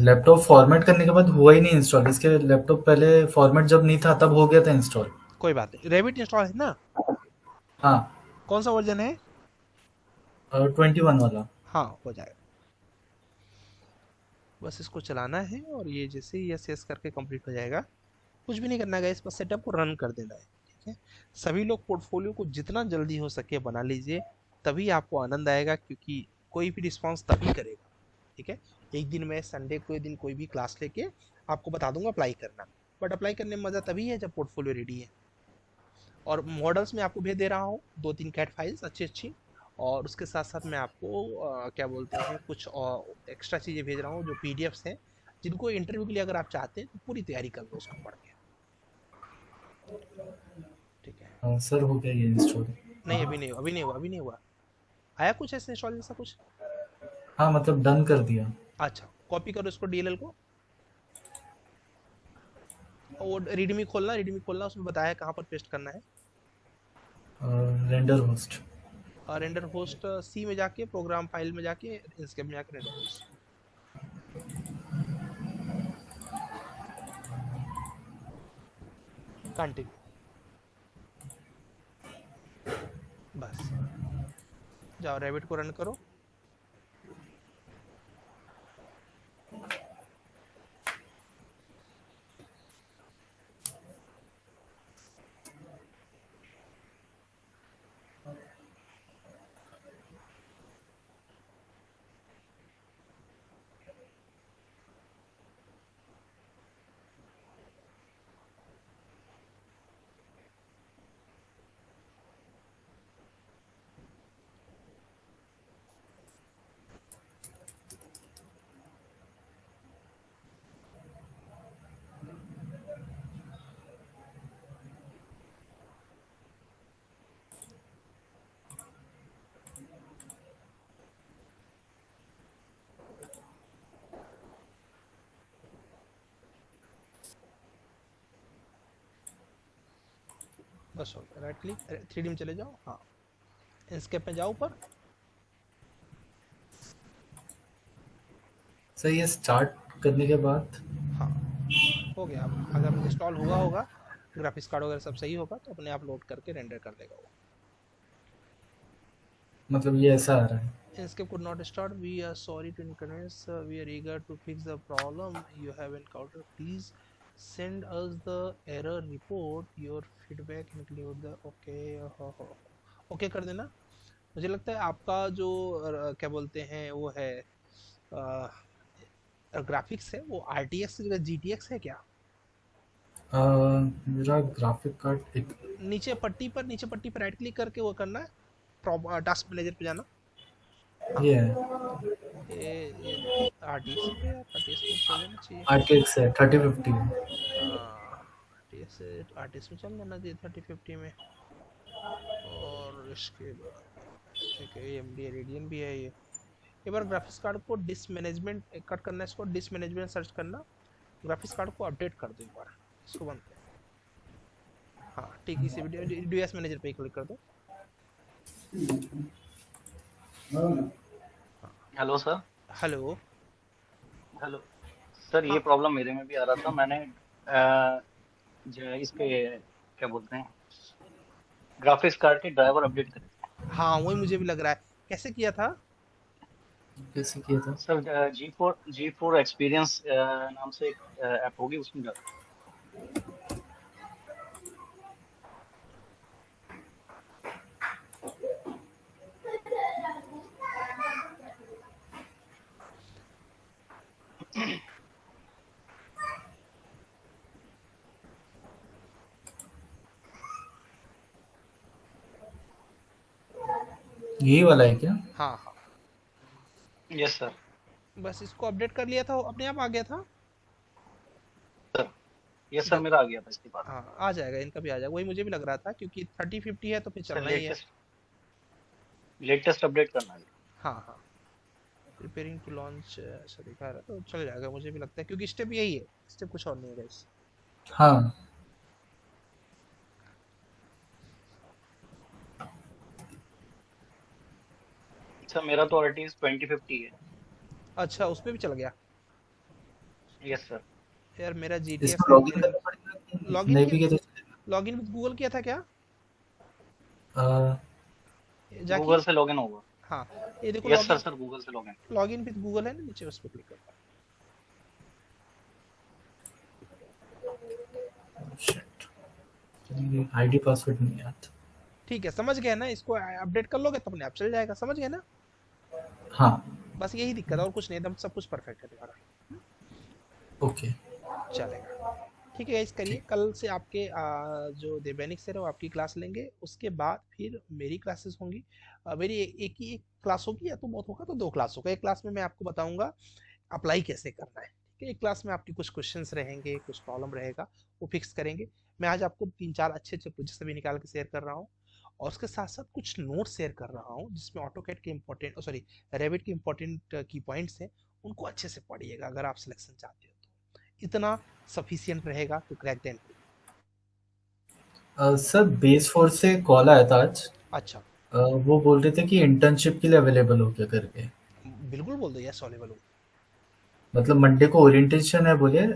लैपटॉप फॉर्मेट करने के बाद हुआ ही नहीं इंस्टॉल. इसके लैपटॉप पहले फॉर्मेट जब नहीं था तब हो गया था इंस्टॉल. कोई बात नहीं, रेविट इंस्टॉल है ना. हाँ. कौन सा वर्जन है? 21 वाला. हाँ, हो जाएगा. बस इसको चलाना है और ये जैसे ही यस करके कंप्लीट हो जाएगा. कुछ भी नहीं करना है, बस सेटअप को रन कर देना है. ठीक है, सभी लोग पोर्टफोलियो को जितना जल्दी हो सके बना लीजिए. तभी आपको आनंद आएगा, क्योंकि कोई भी रिस्पॉन्स तभी करेगा, ठीक है। एक दिन मैं संडे को दिन कोई भी क्लास लेके आपको बता दूंगा अप्लाई करना, बट अप्लाई करने में मज़ा तभी है जब पोर्टफोलियो रेडी है। और मॉडल्स में आपको भेज दे रहा हूँ 2-3 कैट फाइल्स अच्छी अच्छी, और उसके साथ साथ मैं आपको क्या बोलते हैं कुछ एक्स्ट्रा चीज़ें भेज रहा हूँ जो पीडीएफ्स हैं, जिनको इंटरव्यू के लिए अगर आप चाहते हैं तो पूरी तैयारी कर लो उसको पढ़ के, ठीक है। सर हो गया ये इंस्टॉल? नहीं अभी नहीं हुआ, अभी नहीं हुआ, अभी नहीं हुआ। आया कुछ ऐसे इंस्टॉल जैसा कुछ? हाँ मतलब डन कर दिया। अच्छा, कॉपी करो इसको डीएलएल को, और वो रीडमी खोलना, उसमें बताया कहाँ पर पेस्ट करना है। रेंडर होस्ट, रेंडर होस्ट सी में जाके, प्रोग्राम फाइल में जाके, इंस्केप में जाके रेंडर होस्ट, कंटिन्यू, बस जाओ रैबिट को रन करो। बस हो गया, राइट क्लिक 3D में चले जाओ, हाँ इंस्केप में जाओ ऊपर। सर ये स्टार्ट करने के बाद हाँ हो गया, अब अगर इंस्टॉल हुआ होगा, ग्राफिक्स कार्ड वगैरह सब सही होगा तो अपने आप लोड करके रेंडर कर देगा वो। मतलब ये ऐसा आ रहा है? Inkscape could not start. We are sorry to inconvenience. We are eager to fix the problem you have encountered. Please send us the error report. Your feedback include the okay कर देना। मुझे लगता है आपका जो क्या बोलते हैं वो है ग्राफिक्स है, वो RTX की जगह GTX है क्या? मेरा ग्राफिक कार्ड एक नीचे पट्टी पर राइट क्लिक करके वो करना है, टास्क मैनेजर पे जाना। ये है ये RTX पे यार, RTX में चल जाना चाहिए। RTX है 3050 है। RTX में चल जाना चाहिए 3050 में। और इसके बाद एक AMD रेडियन भी है ये। एक बार ग्राफिक्स कार्ड को डिस्क मैनेजमेंट कट करना है, इसको डिस्क मैनेजमेंट सर्च करना, ग्राफिक्स कार्ड को अपडेट कर दो एक बार, इसको बंद कर। हाँ ठीक, इसी वीडियो डिवाइस मैनेजर पे क्लिक कर दो। Hello sir. Hello hello sir, ये प्रॉब्लम मेरे में भी आ रहा था। मैंने इसके क्या बोलते हैं ग्राफिक्स कार्ड के ड्राइवर अपडेट करे थे। हाँ वही मुझे भी लग रहा है, कैसे किया था? कैसे किया था सर? G4 एक्सपीरियंस नाम से एक ऐप होगी, उसमें जाकर। यही वाला है क्या? हाँ हाँ यस सर। बस इसको अपडेट कर लिया था, अपने आप आ गया था। यस सर, मेरा आ गया था इसके बाद। हाँ आ जाएगा, इनका भी आ जाएगा, वही मुझे भी लग रहा था, क्योंकि 3050 है तो फिर चलना ही है। लेटेस्ट अपडेट करना है। हाँ हाँ प्रिपेयरिंग टू लॉन्च ऐसा दिखा रहा है, तो चल जाएगा मुझे भी लगता है, क्योंकि स्टेप यही है, स्टेप कुछ और नहीं है गाइस। हाँ सर मेरा तो RTX 2050 है। अच्छा उस पे भी चल गया? Yes sir. यार मेरा GTX इसको लॉगिन करना पड़ेगा? लॉगिन नहीं किया, भी किया तो लॉगिन विद गूगल किया था क्या? जाके गूगल से लॉगिन होगा। हाँ ये देखो, यस सर, सर गूगल से लॉगिन। लॉगिन विद गूगल है ना, नीचे उस पे क्लिक करना। शिट, आईडी पासवर्ड नहीं याद। ठीक है, समझ गए ना? इसको अपडेट कर लोगे तो अपने आप चल जाएगा, समझ गए ना? हाँ बस यही दिक्कत है और कुछ नहीं, एकदम सब कुछ परफेक्ट है तुम्हारा। ओके चलेगा। ठीक है गाइस, करिए। ठीक। कल से आपके जो देवैनिक सर है वो आपकी क्लास लेंगे, उसके बाद फिर मेरी क्लासेस होंगी। मेरी एक ही एक क्लास होगी, या तो बहुत होगा तो दो क्लास होगा। एक क्लास में मैं आपको बताऊंगा अप्लाई कैसे करना है, ठीक है? एक क्लास में आपकी कुछ क्वेश्चंस रहेंगे, कुछ प्रॉब्लम रहेगा, वो फिक्स करेंगे। मैं आज आपको 3-4 अच्छे-अच्छे प्रोजेक्ट्स भी निकाल के शेयर कर रहा हूँ, और उसके साथ-साथ कुछ नोट्स शेयर कर रहा हूँ जिसमें ऑटोकैड के इंपॉर्टेंट सॉरी रैबिट के इंपॉर्टेंट की पॉइंट्स हैं, उनको अच्छे से पढ़िएगा अगर आप सिलेक्शन चाहते हो तो। इतना सफिशिएंट रहेगा to crack the interview. Sir base force से कॉल आया था आज। अच्छा, वो बोल रहे थे कि इंटर्नशिप के लिए अवेलेबल हो क्या करके। बिल्कुल बोल दो, यस अवेलेबल हूँ। मतलब मंडे को ओरिएंटेशन है बोले,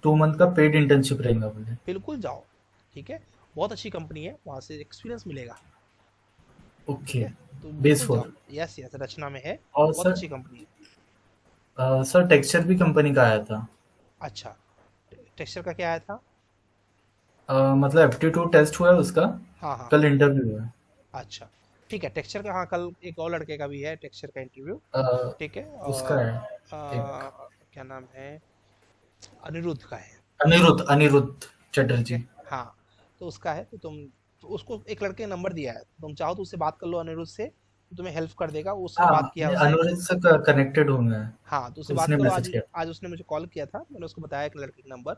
2 मंथ का पेड इंटर्नशिप रहेगा बोले। बिल्कुल जाओ, ठीक है? बहुत अच्छी कंपनी है, वहाँ से एक्सपीरियंस मिलेगा, ठीक ओके। है? तो बेस बिल्कुल जाओ। फोर। यस यस, रचना में है, और बहुत सर अच्छी कंपनी है। सर टेक्सचर भी कंपनी का आया था। अच्छा, टेक्सचर का क्या आया था? मतलब एप्टीट्यूड टेस्ट हुआ है उसका, हाँ हाँ, कल इंटरव्यू है। अच्छा, ठीक है। टेक्सचर का, हाँ, कल एक और लड़के का भी है टेक्सचर का इंटरव्यू, अ, ठीक है? उसका और है एक क्या नाम है, अनिरुद्ध का है, अनिरुद्ध अनिरुद्ध ठीक है? चटर्जी। हाँ, तो उसका है, तो तुम, तो उसको एक लड़के ने नंबर दिया है, तुम चाहो तो उससे बात कर लो, अनिरुद्ध से, तो तुम्हें हेल्प कर देगा। वो उसने हाँ बात किया मैं उससे। अनुरुद्ध से कनेक्टेड हूँ मैं। हाँ, तो उससे तो बात उसने करो। मैसेज आज किया। आज उसने मुझे कॉल किया था, मैंने उसको बताया कि लड़के का नंबर,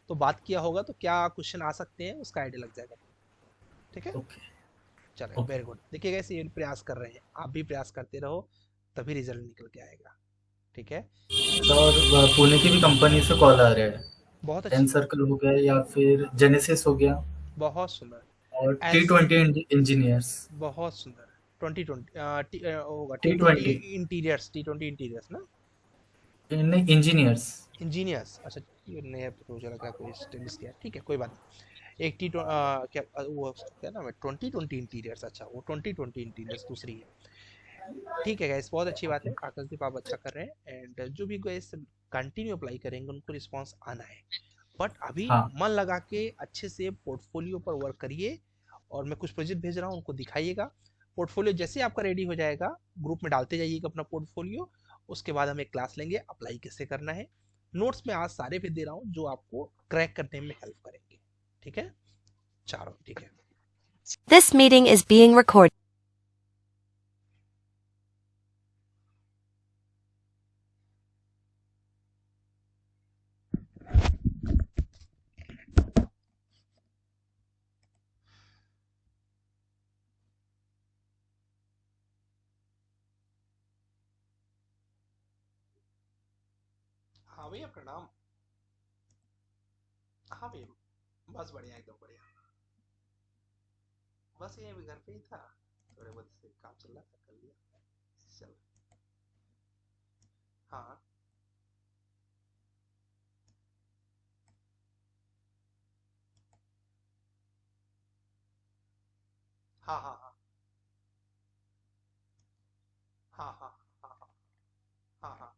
तो बात किया होगा, तो क्या क्वेश्चन आ सकते हैं उसका आइडिया लग जाएगा, ठीक है? ओके चलो, ओके। Very good. देखिएगा, इसे ये प्रयास कर रहे हैं, आप भी प्रयास करते रहो, तभी रिजल्ट निकल के आएगा, ठीक है? और पुणे की भी कंपनी से कॉल आ रहा है। बहुत एन अच्छी बात है, सर्कल हो गया या फिर जेनेसिस हो गया, बहुत सुंदर। और टी ऐसे, ट्वेंटी इंजीनियर्स। बहुत सुंदर। 2020 होगा, T T20 twenty interiors, T20 interiors ना? नहीं, इंजीनियर्स। इंजीनियर्स, अच्छा, ये नया तो मुझे लगा कोई स्टेब्लिश किया है। ठीक है, कोई बात नहीं। एक क्या वो क्या नाम है, 2020 इंटीरियर्स, अच्छा, वो 2020 इंटीरियर्स दूसरी है। ठीक है गाइस, बहुत अच्छी बात है, आकाशदीप आप अच्छा कर रहे हैं। एंड जो भी गाइस कंटिन्यू अप्लाई करेंगे उनको रिस्पांस आना है, बट अभी हाँ मन लगा के अच्छे से पोर्टफोलियो पर वर्क करिए। और मैं कुछ प्रोजेक्ट भेज रहा हूँ, उनको दिखाइएगा। पोर्टफोलियो जैसे ही आपका रेडी हो जाएगा, ग्रुप में डालते जाइएगा अपना पोर्टफोलियो। उसके बाद हम एक क्लास लेंगे, अप्लाई कैसे करना है। नोट्स में आज सारे भेज दे रहा हूँ जो आपको क्रैक करने में हेल्प करेंगे, ठीक है? चारों, ठीक है। This meeting is being recorded. हाँ भैया, प्रणाम। हाँ भैया, बस बढ़िया, एकदम बढ़िया। बस ये अभी घर पे ही था, थोड़े बहुत से काम चल रहा था, कर लिया, चल। हाँ हाँ हाँ हाँ हाँ हाँ हाँ हाँ हाँ हाँ।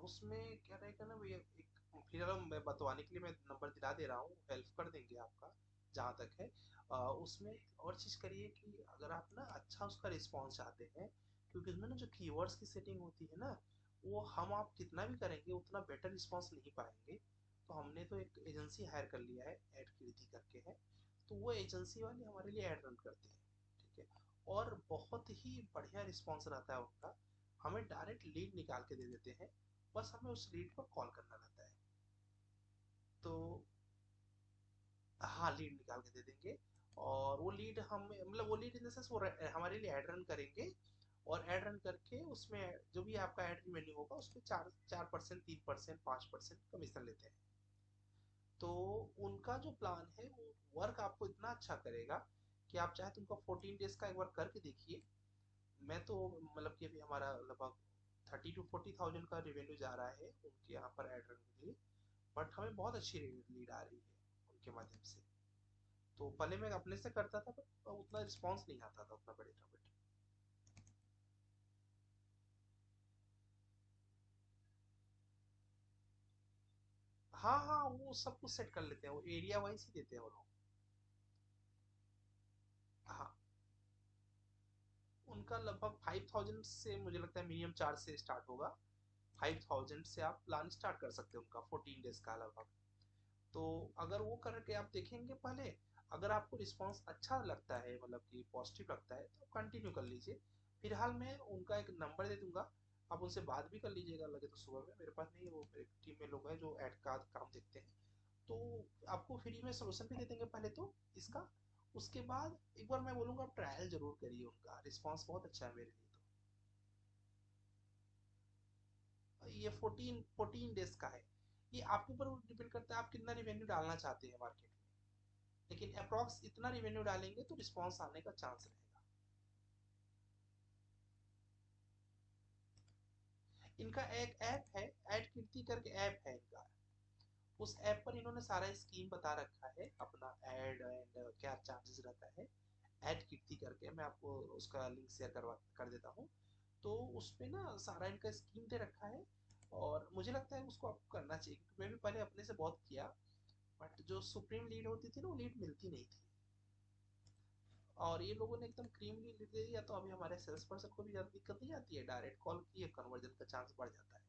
उसमें क्या रहेगा ना भैया, एक फिलहाल मैं बतवाने के लिए मैं नंबर दिला दे रहा हूँ, हेल्प कर देंगे आपका जहाँ तक है। उसमें और चीज़ करिए कि अगर आप ना अच्छा उसका रिस्पॉन्स चाहते हैं, क्योंकि उसमें ना जो कीवर्ड्स की सेटिंग होती है ना, वो हम आप कितना भी करेंगे उतना बेटर रिस्पॉन्स नहीं पाएंगे। तो हमने तो एक एजेंसी हायर कर लिया है, एड कीर्ति करके है, तो वो एजेंसी वाले हमारे लिए एड रन करते हैं, ठीक है? और बहुत ही बढ़िया रिस्पॉन्स रहता है उनका। हमें डायरेक्ट लीड निकाल के दे देते हैं, बस हमें उस लीड पर कॉल करना रहता है। तो हाँ, लीड निकाल के दे देंगे। और वो लीड हम, मतलब वो लीड इन द सेंस वो हमारे लिए एड रन करेंगे। और एड रन करके उसमें जो भी आपका एड रेवेन्यू होगा उसमें 4% 3% 5% कमीशन लेते हैं। तो उनका जो प्लान है वो वर्क आपको इतना अच्छा करेगा कि आप चाहे तो उनका 14 डेज का एक बार करके देखिए। मैं तो मतलब कि अभी हमारा लगभग 30 to 40 थाउजेंड का रेवेन्यू जा रहा है उनके यहाँ पर एड रन के लिए, बट हमें बहुत अच्छी लीड आ रही है उनके माध्यम से। तो पहले मैं अपने से करता था, बट उतना रिस्पॉन्स नहीं आता था उतना बड़े था, बट हाँ हाँ, वो सब कुछ सेट कर लेते हैं, वो एरिया वाइज ही देते हैं वो लोग। हाँ, उनका लगभग 5000 से मुझे लगता है मिनिमम चार्ज से स्टार्ट होगा। 5000 से आप प्लान स्टार्ट कर सकते हैं उनका, 14 डेज का लगभग। तो अगर वो करके आप देखेंगे पहले, अगर आपको रिस्पांस अच्छा लगता है, मतलब कि पॉजिटिव लगता है, तो कंटिन्यू कर लीजिए। फिलहाल मैं उनका एक नंबर दे दूंगा, आप उनसे बात भी कर लीजिएगा। लगे तो सुबह में, मेरे पास नहीं है, वो मेरे टीम में लोग हैं जो ऐड का काम देखते हैं, तो आपको फ्री में सोल्यूशन भी दे देंगे पहले तो इसका। उसके बाद एक बार मैं बोलूंगा आप ट्रायल जरूर करिए, उनका रिस्पांस बहुत अच्छा है मेरे लिए। तो ये 14 डेज का है। ये आपके ऊपर डिपेंड करता है आप कितना रिवेन्यू डालना चाहते हैं मार्केट में, लेकिन अप्रॉक्स इतना रिवेन्यू डालेंगे तो रिस्पांस आने का चांस रहेगा। इनका एक ऐप है, ऐड कीर्ति करके ऐप है इनका। उस ऐप पर इन्होंने सारा स्कीम बता रखा है अपना, ऐड एंड क्या चार्जेस रहता है। ऐड कीर्ति करके मैं आपको उसका लिंक शेयर कर देता हूँ। तो उसमें ना सारा इनका स्कीम दे रखा है, और मुझे लगता है उसको आपको करना चाहिए, क्योंकि मैं भी पहले अपने से बहुत किया, बट जो सुप्रीम लीड होती थी ना, वो लीड मिलती नहीं थी। और ये लोगों ने एकदम क्रीम लीड दे दिया, तो अभी हमारे सेल्स पर्सन को भी ज़्यादा दिक्कत नहीं आती है, डायरेक्ट कॉल किए, कन्वर्जन का चांस बढ़ जाता है।